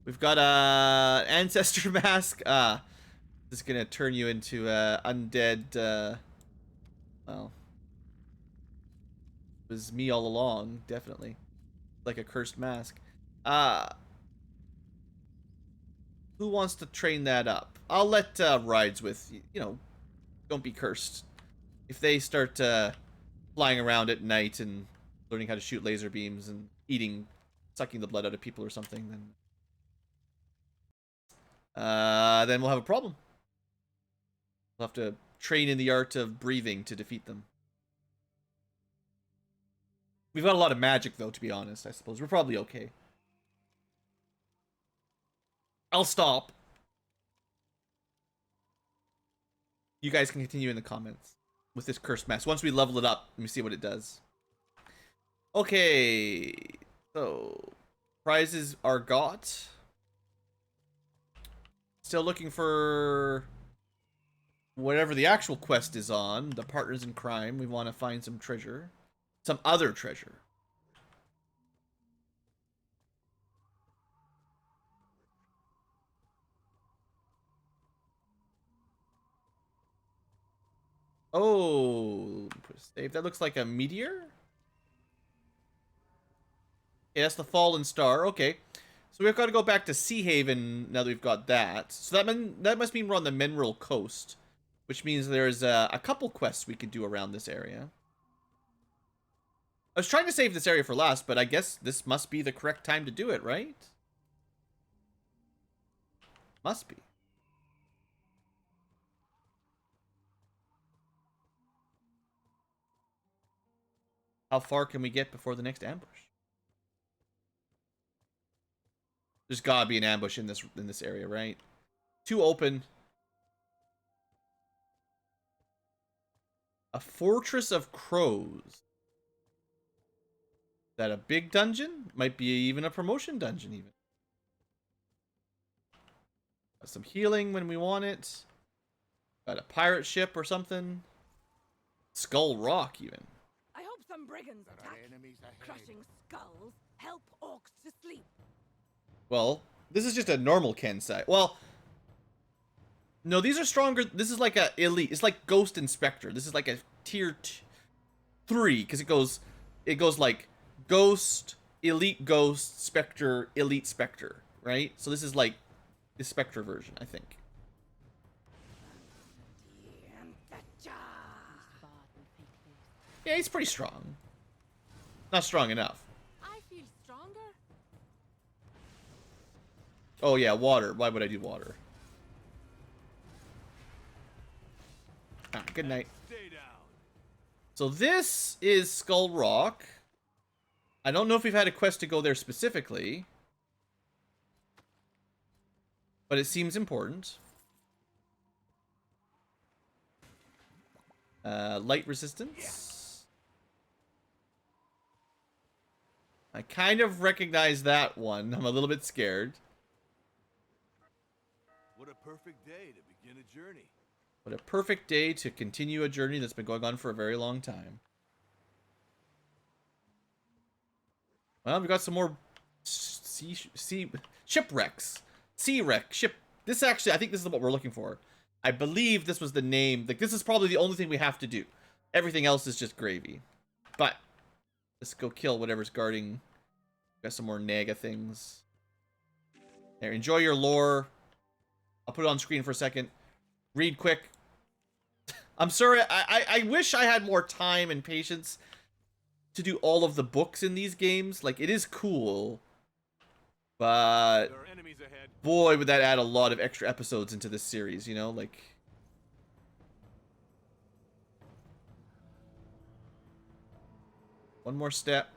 We've got a ancestor mask. This is gonna turn you into undead. Well, it was me all along, definitely. Like a cursed mask. Who wants to train that up? I'll let Rides with, you know, don't be cursed. If they start flying around at night and learning how to shoot laser beams and sucking the blood out of people or something, then we'll have a problem. We'll have to train in the art of breathing to defeat them. We've got a lot of magic, though, to be honest, I suppose. We're probably okay. I'll stop. You guys can continue in the comments with this cursed mask. Once we level it up, let me see what it does. Okay. So, prizes are got. Still looking for whatever the actual quest is on. The partners in crime. We want to find some treasure. Some other treasure. Oh, put a save. That looks like a meteor. Yeah, that's the fallen star. Okay, so we've got to go back to Sea Haven now that we've got that. So that must mean we're on the Mineral Coast, which means there's a couple quests we could do around this area. I was trying to save this area for last, but I guess this must be the correct time to do it, right? Must be. How far can we get before the next ambush? There's gotta be an ambush in this area, right? Too open. A Fortress of Crows. Is that a big dungeon? Might be even a promotion dungeon, even. Got some healing when we want it. Got a pirate ship or something. Skull Rock, even. I hope some brigands There are attack. enemies ahead. Crushing skulls help orcs to sleep. Well, this is just a normal Ken site. Well, no, these are stronger. This is like a elite. It's like Ghost Inspector. This is like a tier 3 because it goes like Ghost, Elite Ghost, Spectre, Elite Spectre, right? So this is like the Spectre version, I think. Yeah, he's pretty strong. Not strong enough. I feel stronger. Oh yeah, water. Why would I do water? Ah, good night. Stay down. So this is Skull Rock. I don't know if we've had a quest to go there specifically, but it seems important. Light resistance. I kind of recognize that one. I'm a little bit scared. What a perfect day to begin a journey. What a perfect day to continue a journey that's been going on for a very long time. Well, we got some more shipwrecks. Sea wreck, ship. This actually, I think this is what we're looking for. I believe this was the name. Like, this is probably the only thing we have to do. Everything else is just gravy. But, let's go kill whatever's guarding. Got some more Naga things. There, enjoy your lore. I'll put it on screen for a second. Read quick. I'm sorry, I wish I had more time and patience to do all of the books in these games. Like, it is cool. But, There are enemies ahead. boy, would that add a lot of extra episodes into this series, you know? Like, one more step.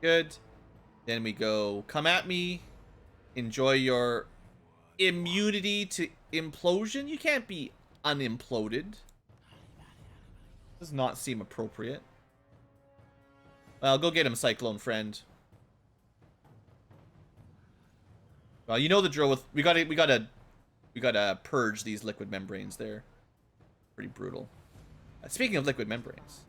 Good. Then we go, come at me. Enjoy your immunity to implosion. You can't be unimploded. Does not seem appropriate. Well, go get him, Cyclone friend. Well, you know the drill with we gotta purge these liquid membranes there. Pretty brutal. Speaking of liquid membranes.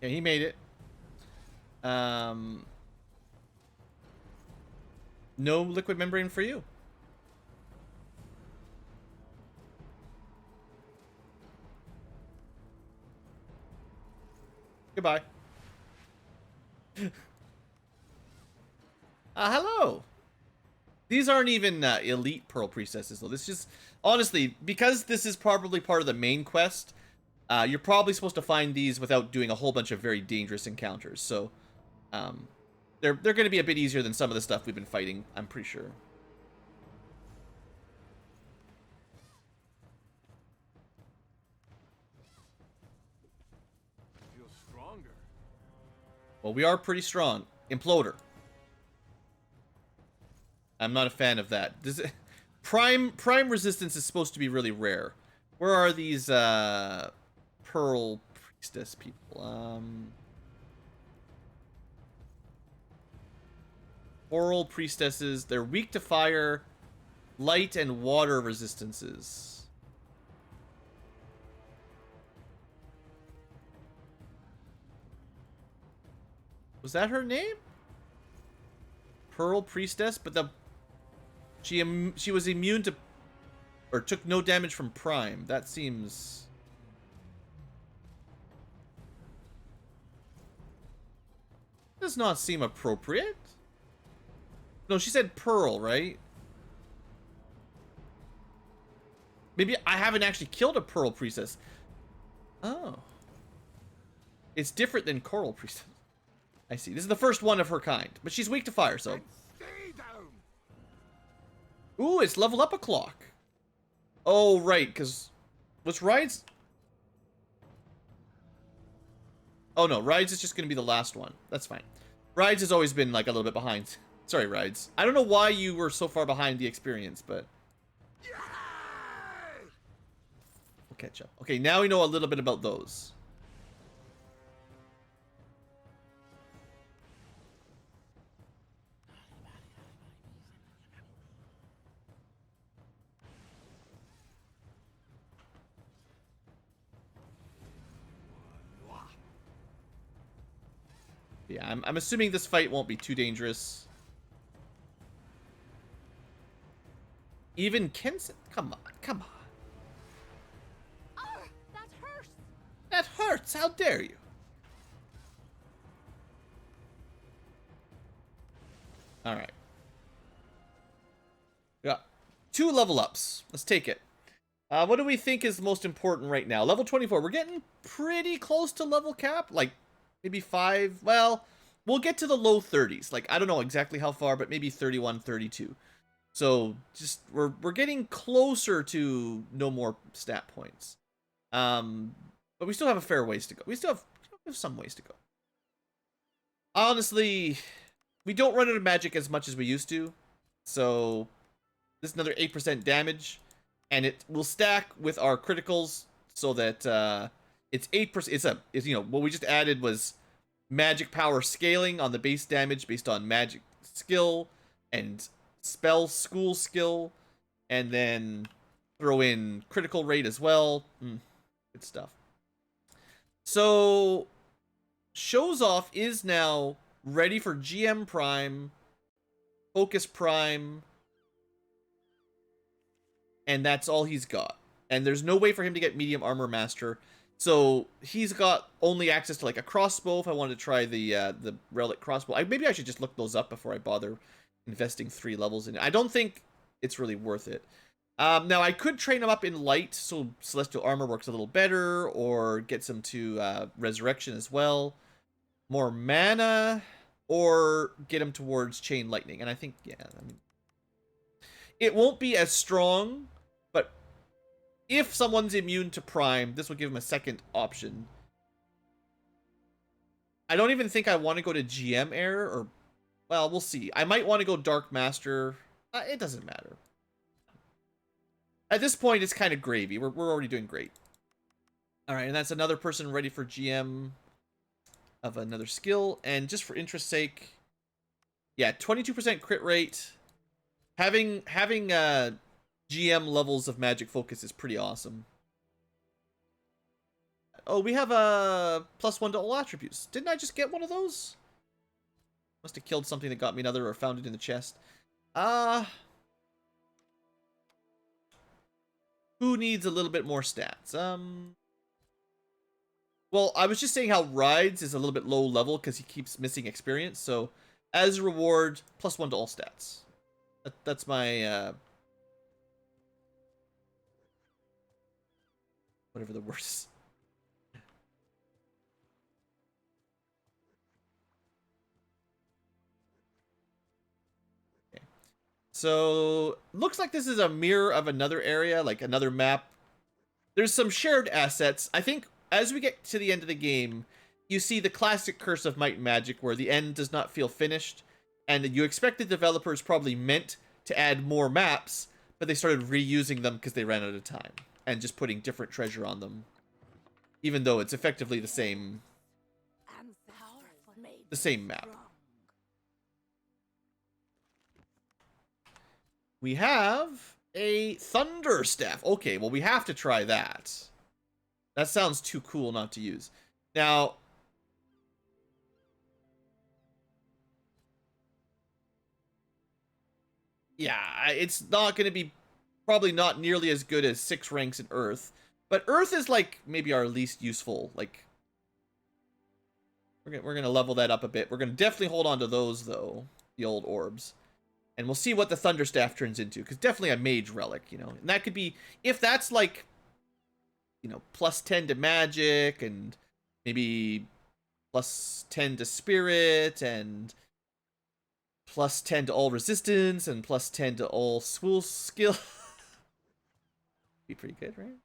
Yeah, he made it. No liquid membrane for you. Goodbye. Hello. These aren't even elite Pearl Priestesses, though. This is, honestly, because this is probably part of the main quest, you're probably supposed to find these without doing a whole bunch of very dangerous encounters. So, they're going to be a bit easier than some of the stuff we've been fighting, I'm pretty sure. Feel stronger. Well, we are pretty strong. Imploder. I'm not a fan of that. Prime resistance is supposed to be really rare. Where are these Pearl Priestess people? Coral Priestesses. They're weak to fire, light, and water resistances. Was that her name? Pearl Priestess, but she was immune to, or took no damage from Prime. That seems... does not seem appropriate. No, she said Pearl, right? Maybe I haven't actually killed a Pearl Priestess. Oh. It's different than Coral Priestess. I see. This is the first one of her kind. But she's weak to fire, so... Stay down. Ooh, it's level up a clock. Oh, right, because... what's Rides? Oh, no. Rides is just going to be the last one. That's fine. Rides has always been, like, a little bit behind. Sorry, Rides. I don't know why you were so far behind the experience, but... we'll catch up. Okay, now we know a little bit about those. Yeah, I'm assuming this fight won't be too dangerous. Even Kensen? Come on, come on. Oh, that hurts. That hurts, how dare you? Alright. We got 2 level ups. Let's take it. What do we think is most important right now? Level 24. We're getting pretty close to level cap. Like, maybe 5. Well, we'll get to the low 30s. Like, I don't know exactly how far, but maybe 31, 32. So, just, we're getting closer to no more stat points. But we still have a fair ways to go. We still have some ways to go. Honestly, we don't run out of magic as much as we used to. So, This is another 8% damage, and it will stack with our criticals so that it's 8%. It's, you know, what we just added was magic power scaling on the base damage based on magic skill and spell school skill, and then throw in critical rate as well. Good stuff. So Shows Off is now ready for GM Prime, Focus Prime, and that's all he's got. And there's no way for him to get Medium Armor Master, so he's got only access to like a crossbow. If I wanted to try the relic crossbow, maybe I should just look those up before I bother investing 3 levels in it. I don't think it's really worth it. Now I could train him up in light, so celestial armor works a little better, or get some to resurrection as well. More mana, or get him towards chain lightning. And I think, yeah, I mean, it won't be as strong, but if someone's immune to Prime, this will give him a second option. I don't even think I want to go to GM Air, or, well, we'll see. I might want to go Dark Master. It doesn't matter. At this point, it's kind of gravy. We're already doing great. All right, and that's another person ready for GM of another skill. And just for interest's sake, yeah, 22% crit rate. Having GM levels of magic focus is pretty awesome. Oh, we have a +1 to all attributes. Didn't I just get one of those? Must have killed something that got me another, or found it in the chest. Who needs a little bit more stats? Well, I was just saying how Rides is a little bit low level because he keeps missing experience. So, as a reward, +1 to all stats. That's my, whatever the word is. Okay. So, looks like this is a mirror of another area, like another map. There's some shared assets. I think as we get to the end of the game, you see the classic curse of Might and Magic, where the end does not feel finished. And you expect the developers probably meant to add more maps, but they started reusing them because they ran out of time. And just putting different treasure on them. Even though it's effectively the same map. We have a Thunder Staff. Okay, well we have to try that. That sounds too cool not to use. Now, yeah, it's not going to be, probably not nearly as good as 6 ranks in Earth. But Earth is like maybe our least useful. Like, we're gonna level that up a bit. We're gonna definitely hold on to those though, the old orbs, and we'll see what the Thunder Staff turns into. Because definitely a Mage relic, you know, and that could be, if that's like, you know, +10 to magic, and maybe +10 to spirit, and +10 to all resistance, and +10 to all school skill. Be pretty good, right?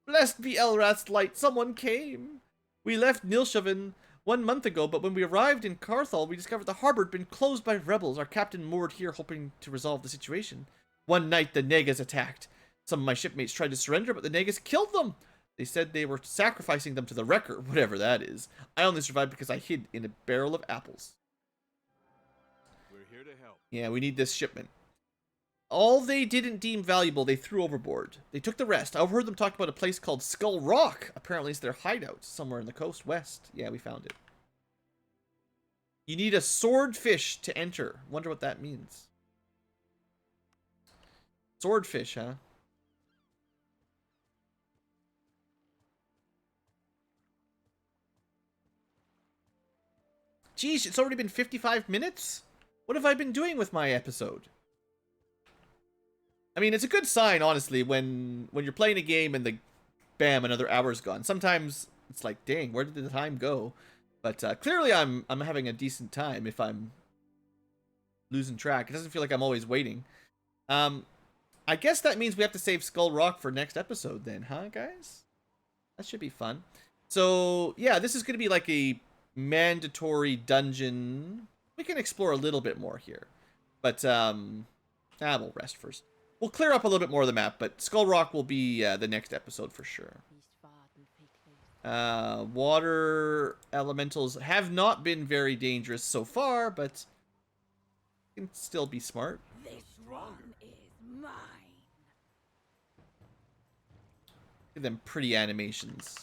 Blessed be Elrath's light, someone came. We left Nilshaven 1 month ago, but when we arrived in Carthal, we discovered the harbor had been closed by rebels. Our captain moored here, hoping to resolve the situation. One night, the Negas attacked. Some of my shipmates tried to surrender, but the Negas killed them. They said they were sacrificing them to the wrecker, whatever that is. I only survived because I hid in a barrel of apples. We're here to help. Yeah, we need this shipment. All they didn't deem valuable, they threw overboard. They took the rest. I overheard them talk about a place called Skull Rock. Apparently it's their hideout somewhere in the coast west. Yeah, we found it. You need a swordfish to enter. Wonder what that means. Swordfish, huh? Geez, it's already been 55 minutes? What have I been doing with my episode? I mean, it's a good sign, honestly, when you're playing a game and bam, another hour's gone. Sometimes it's like, dang, where did the time go? But clearly I'm having a decent time if I'm losing track. It doesn't feel like I'm always waiting. I guess that means we have to save Skull Rock for next episode then, huh, guys? That should be fun. So, yeah, this is going to be like a mandatory dungeon. We can explore a little bit more here. But, we'll rest first. We'll clear up a little bit more of the map, but Skull Rock will be the next episode for sure. Water elementals have not been very dangerous so far, but can still be smart. This one is mine. Look at them pretty animations.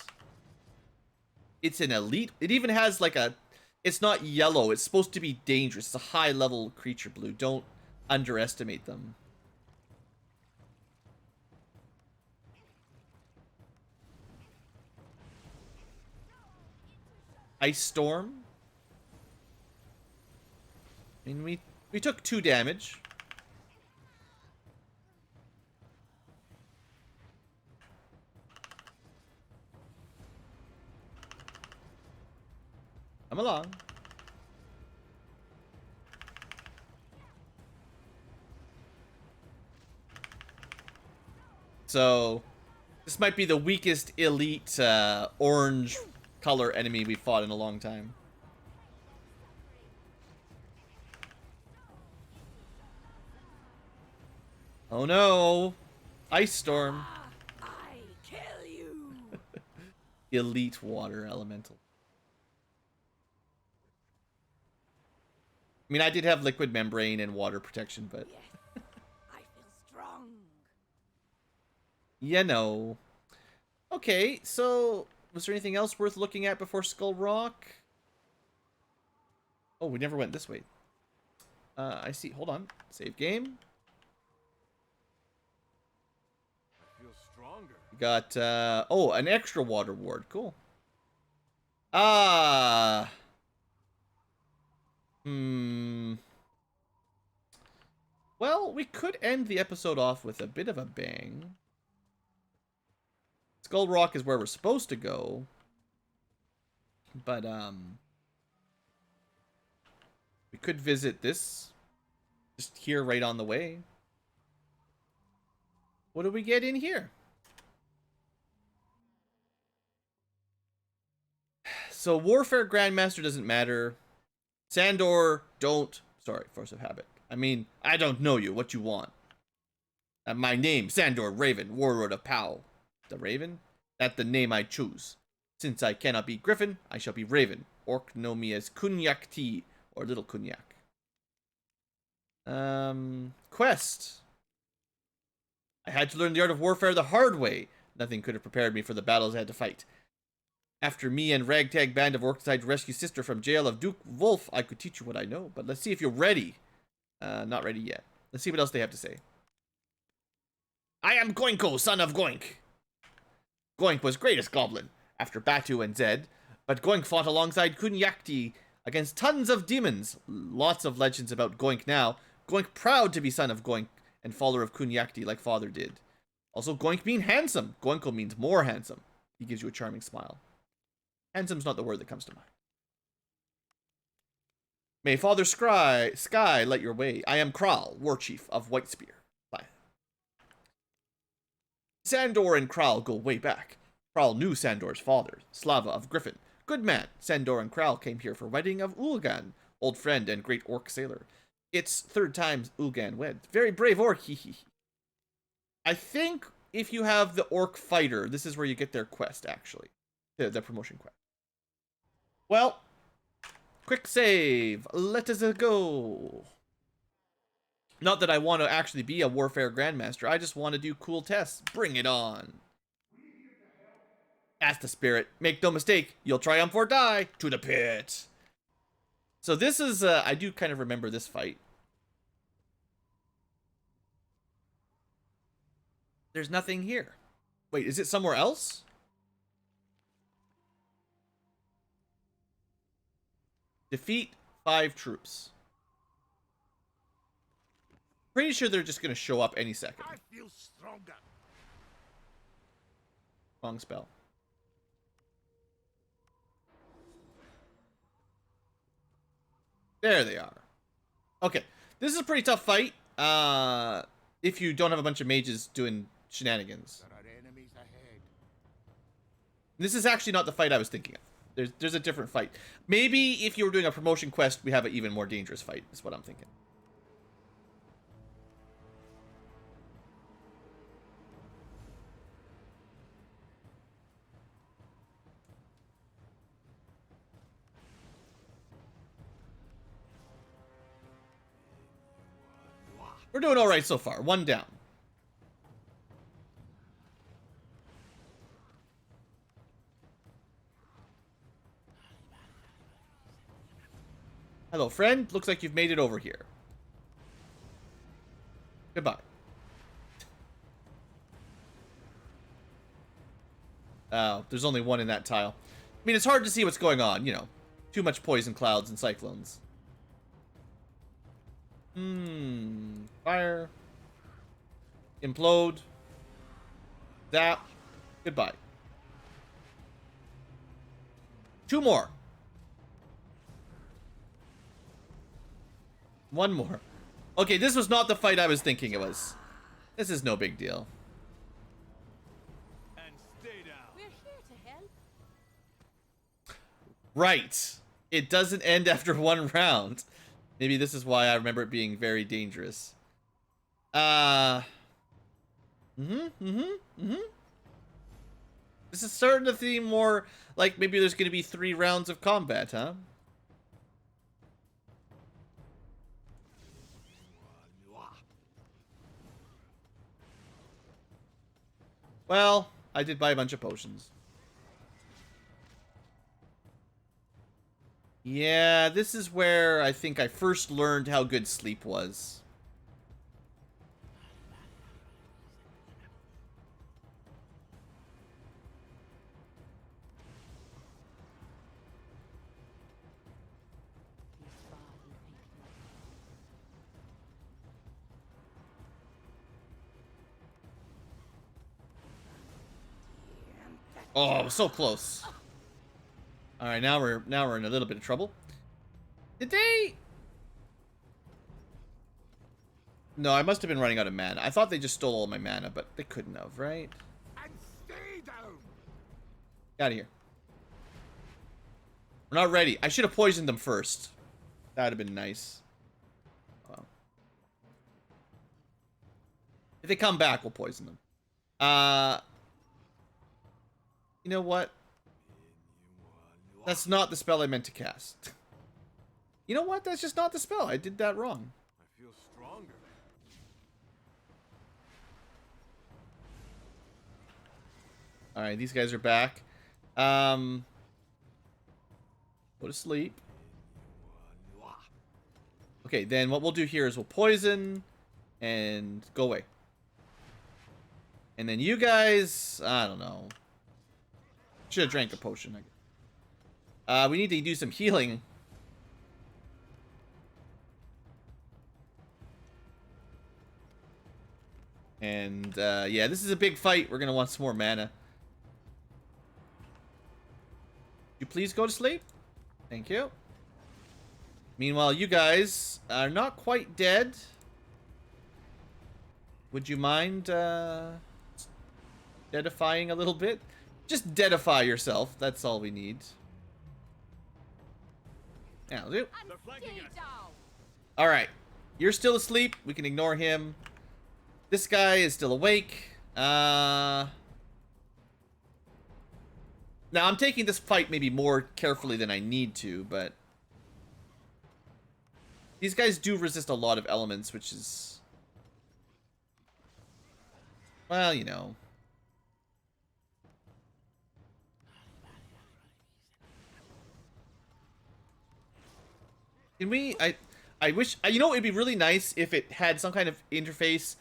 It's an elite. It even has like a... It's not yellow. It's supposed to be dangerous. It's a high-level creature, Blue. Don't underestimate them. Ice Storm. I mean, we took 2 damage. Come along. So, this might be the weakest elite orange color enemy we've fought in a long time. Oh no! Ice Storm. I kill you. Elite water elemental. I mean, I did have liquid membrane and water protection, but... Yes, I feel strong. You know. Okay, so... Was there anything else worth looking at before Skull Rock? Oh, we never went this way. I see. Hold on. Save game. I feel stronger. We got, oh, an extra water ward. Cool. Ah... Well, we could end the episode off with a bit of a bang. Skull Rock is where we're supposed to go. But, we could visit this. Just here right on the way. What do we get in here? So, Warfare Grandmaster doesn't matter. Sandor, don't... Sorry, force of habit. I mean, I don't know you. What you want? My name, Sandor Raven, Warlord of Pau. The Raven? That's the name I choose. Since I cannot be Griffin, I shall be Raven. Orc know me as Cognac Tea, or Little Cognac. Quest. I had to learn the art of warfare the hard way. Nothing could have prepared me for the battles I had to fight. After me and ragtag band of orcs decided to rescue sister from jail of Duke Wolf, I could teach you what I know. But let's see if you're ready. Not ready yet. Let's see what else they have to say. I am Goinko, son of Goink. Goink was greatest goblin after Batu and Zed, but Goink fought alongside Kunyakti against tons of demons. Lots of legends about Goink now. Goink proud to be son of Goink and follower of Kunyakti like father did. Also, Goink mean handsome. Goinko means more handsome. He gives you a charming smile. Handsome's not the word that comes to mind. May Father Sky light your way. I am Kral, war chief of Whitespear. Sandor and Kral go way back. Kral knew Sandor's father, Slava of Griffin. Good man. Sandor and Kral came here for wedding of Ulgan, old friend and great orc sailor. It's 3rd time Ulgan wed. Very brave orc, hee hee. I think if you have the orc fighter, this is where you get their quest, actually. The promotion quest. Well, quick save. Let us go. Not that I want to actually be a Warfare Grandmaster. I just want to do cool tests. Bring it on. That's the spirit. Make no mistake. You'll triumph or die. To the pit. So this is, I do kind of remember this fight. There's nothing here. Wait, is it somewhere else? Defeat 5 troops. Pretty sure they're just going to show up any second. I feel stronger. Wrong spell. There they are. Okay. This is a pretty tough fight. If you don't have a bunch of mages doing shenanigans. There are enemies ahead. This is actually not the fight I was thinking of. There's a different fight. Maybe if you were doing a promotion quest, we have an even more dangerous fight, is what I'm thinking. We're doing alright so far. One down. Hello, friend. Looks like you've made it over here. Goodbye. Oh, there's only one in that tile. I mean, it's hard to see what's going on, you know. Too much poison clouds and cyclones. Fire. Implode. Zap. Goodbye. 2 more. 1 more. Okay, this was not the fight I was thinking it was. This is no big deal. And stay down. We're here to help. Right. It doesn't end after 1 round. Maybe this is why I remember it being very dangerous. This is starting to seem more like maybe there's going to be 3 rounds of combat, huh? Well, I did buy a bunch of potions. Yeah, this is where I think I first learned how good sleep was. Oh, so close. All right, now we're in a little bit of trouble. Did they? No, I must have been running out of mana. I thought they just stole all my mana, but they couldn't have, right? And stay down. Get out of here. We're not ready. I should have poisoned them first. That would have been nice. Well. If they come back, we'll poison them. You know what? That's not the spell I meant to cast. You know what? That's just not the spell. I did that wrong. I feel stronger. Alright, these guys are back. Go to sleep. Okay, then what we'll do here is we'll poison and go away. And then you guys, I don't know. Should have drank a potion, I guess. We need to do some healing. And, yeah, this is a big fight. We're going to want some more mana. You please go to sleep? Thank you. Meanwhile, you guys are not quite dead. Would you mind, deadifying a little bit? Just deadify yourself. That's all we need. Yeah, I'll do. They're flanking us. Alright. You're still asleep. We can ignore him. This guy is still awake. Now, I'm taking this fight maybe more carefully than I need to, but... These guys do resist a lot of elements, which is... Well, you know... Can we... I wish... You know, it'd be really nice if it had some kind of interface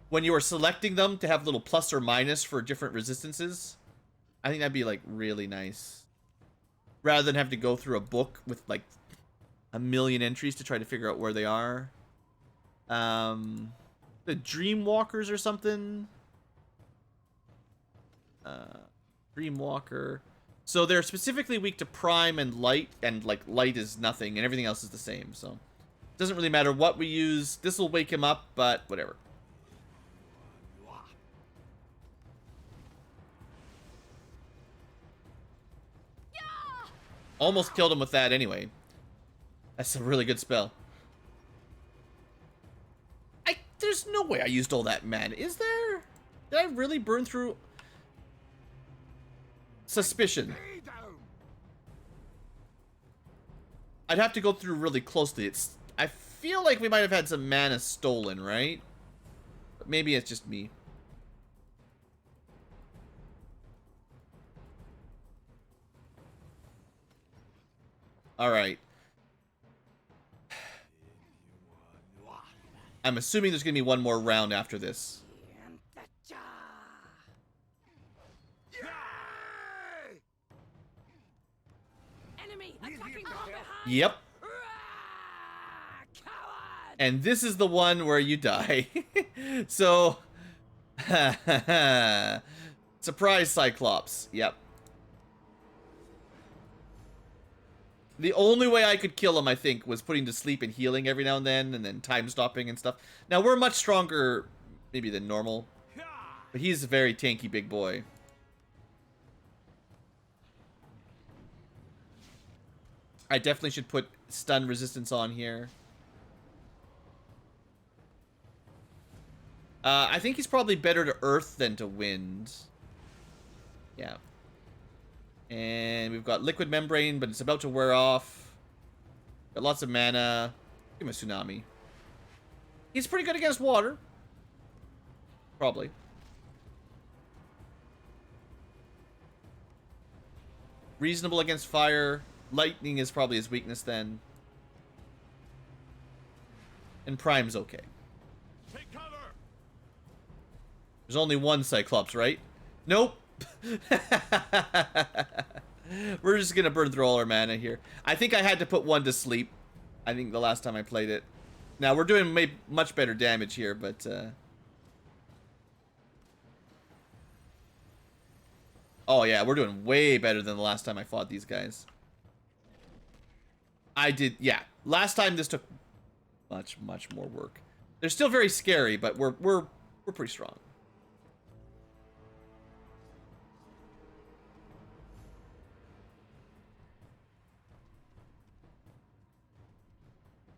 when you were selecting them to have little plus or minus for different resistances. I think that'd be, like, really nice. Rather than have to go through a book with, like, a million entries to try to figure out where they are. The Dreamwalkers or something? Dreamwalker. So they're specifically weak to Prime and Light, and, like, Light is nothing, and everything else is the same, so... It doesn't really matter what we use. This will wake him up, but whatever. Almost killed him with that anyway. That's a really good spell. There's no way I used all that mana, is there? Did I really burn through... Suspicion. Stay down. I'd have to go through really closely. I feel like we might have had some mana stolen, right? But maybe it's just me. Alright. I'm assuming there's going to be one more round after this. Enemy attacking from behind. Yep. Coward. And this is the one where you die. So, surprise Cyclops. Yep. The only way I could kill him, I think, was putting to sleep and healing every now and then time stopping and stuff. Now, we're much stronger, maybe, than normal. But he's a very tanky big boy. I definitely should put stun resistance on here. I think he's probably better to earth than to wind. Yeah. And we've got liquid membrane, but it's about to wear off. Got lots of mana. Give him a tsunami. He's pretty good against water. Probably. Reasonable against fire. Lightning is probably his weakness then. And Prime's okay. Take cover. There's only one Cyclops, right? Nope. We're just gonna burn through all our mana here. I think I had to put one to sleep. I think the last time I played it. Now we're doing much better damage here, but oh yeah, we're doing way better than the last time I fought these guys. I did, yeah. Last time this took much more work. They're still very scary, but we're pretty strong.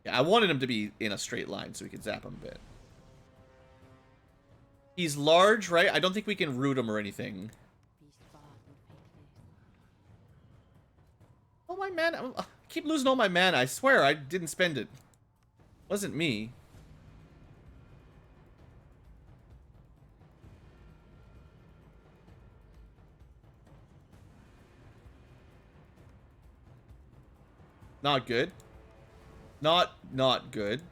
Yeah, I wanted him to be in a straight line so we could zap him a bit. He's large, right? I don't think we can root him or anything. Oh, my mana. I keep losing all my mana. I swear I didn't spend it. Wasn't me. Not good. Not good.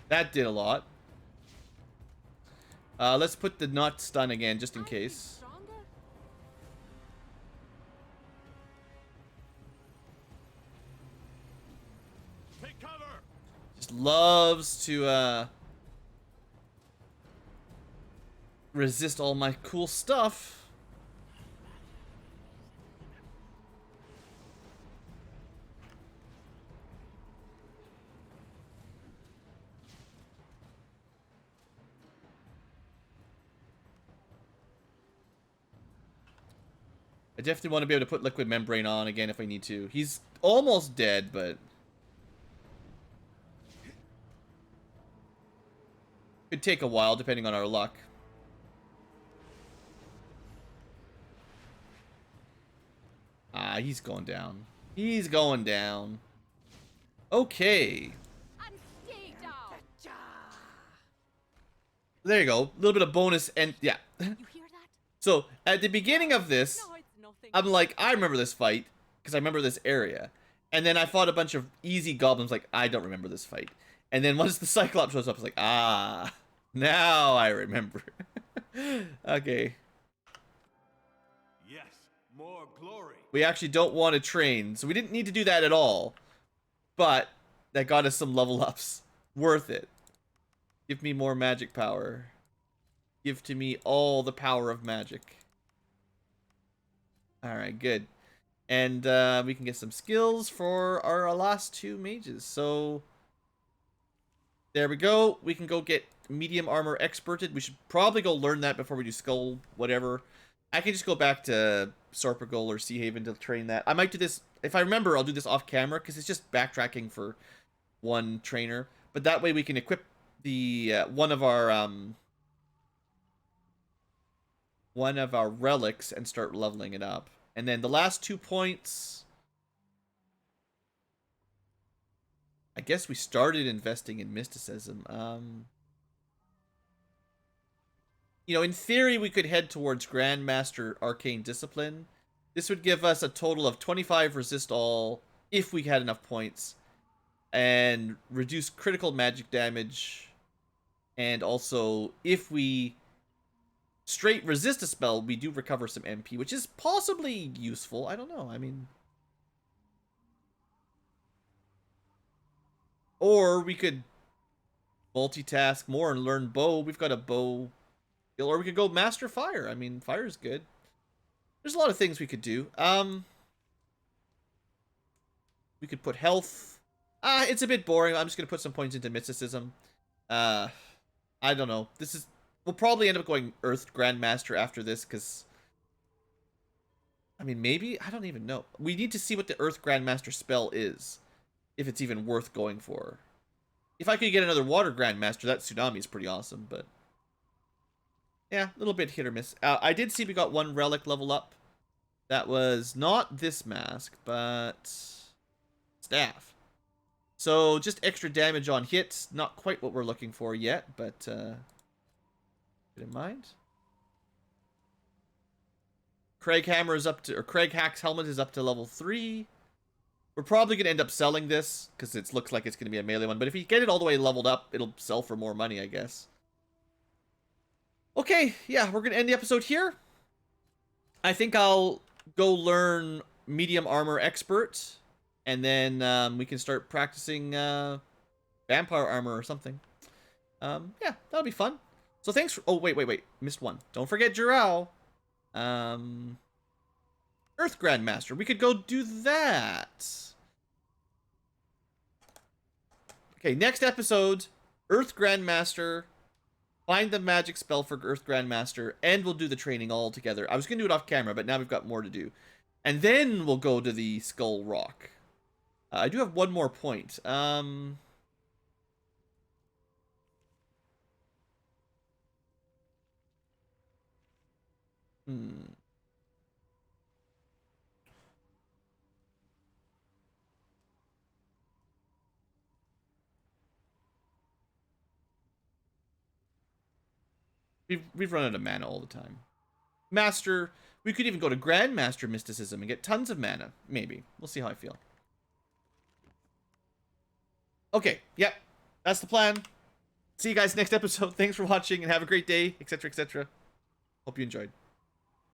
That did a lot. Let's put the not stun again, just in case. Take cover. Just loves to resist all my cool stuff. I definitely want to be able to put liquid membrane on again if I need to. He's almost dead, but could take a while depending on our luck. Ah, he's going down. He's going down. Okay. There you go. A little bit of bonus and yeah. You hear that? So at the beginning of this, No, it's nothing. I'm like, I remember this fight because I remember this area. And then I fought a bunch of easy goblins like, I don't remember this fight. And then once the Cyclops shows up, it's like, ah, now I remember. Okay. Yes, more glory. We actually don't want to train, so we didn't need to do that at all. But that got us some level ups. Worth it. Give me more magic power. Give to me all the power of magic. Alright, good. And we can get some skills for our last two mages. So there we go. We can go get medium armor experted. We should probably go learn that before we do skull whatever. I can just go back to Sorpagal or Sea Haven to train that. I might do this, if I remember, I'll do this off camera because it's just backtracking for one trainer. But that way we can equip the one of our relics and start leveling it up. And then the last 2 points, I guess we started investing in mysticism. You know, in theory, we could head towards Grandmaster Arcane Discipline. This would give us a total of 25 resist all if we had enough points, and reduce critical magic damage. And also, if we straight resist a spell, we do recover some MP, which is possibly useful. I don't know. I mean, or we could multitask more and learn bow. We've got a bow. Or we could go Master Fire. I mean, fire is good. There's a lot of things we could do. We could put health. It's a bit boring. I'm just going to put some points into mysticism. I don't know. We'll probably end up going Earth Grandmaster after this, because... I mean, maybe? I don't even know. We need to see what the Earth Grandmaster spell is, if it's even worth going for. If I could get another Water Grandmaster, that Tsunami is pretty awesome, but... yeah, a little bit hit or miss. I did see we got one relic level up. That was not this mask, but... staff. So, just extra damage on hits. Not quite what we're looking for yet, but... keep it in mind. Craig Hammer is up to... or Craig Hack's helmet is up to level 3. We're probably going to end up selling this, because it looks like it's going to be a melee one. But if you get it all the way leveled up, it'll sell for more money, I guess. Okay, yeah, we're going to end the episode here. I think I'll go learn Medium Armor Expert, and then we can start practicing Vampire Armor or something. Yeah, that'll be fun. So thanks for... oh, wait. Missed one. Don't forget Jirao. Earth Grandmaster. We could go do that. Okay, next episode, Earth Grandmaster... find the magic spell for Earth Grandmaster, and we'll do the training all together. I was going to do it off camera, but now we've got more to do. And then we'll go to the Skull Rock. I do have one more point. We've run out of mana all the time. Master, we could even go to Grandmaster Mysticism and get tons of mana. Maybe. We'll see how I feel. Okay, yep. That's the plan. See you guys next episode. Thanks for watching and have a great day, etc., etc. Hope you enjoyed.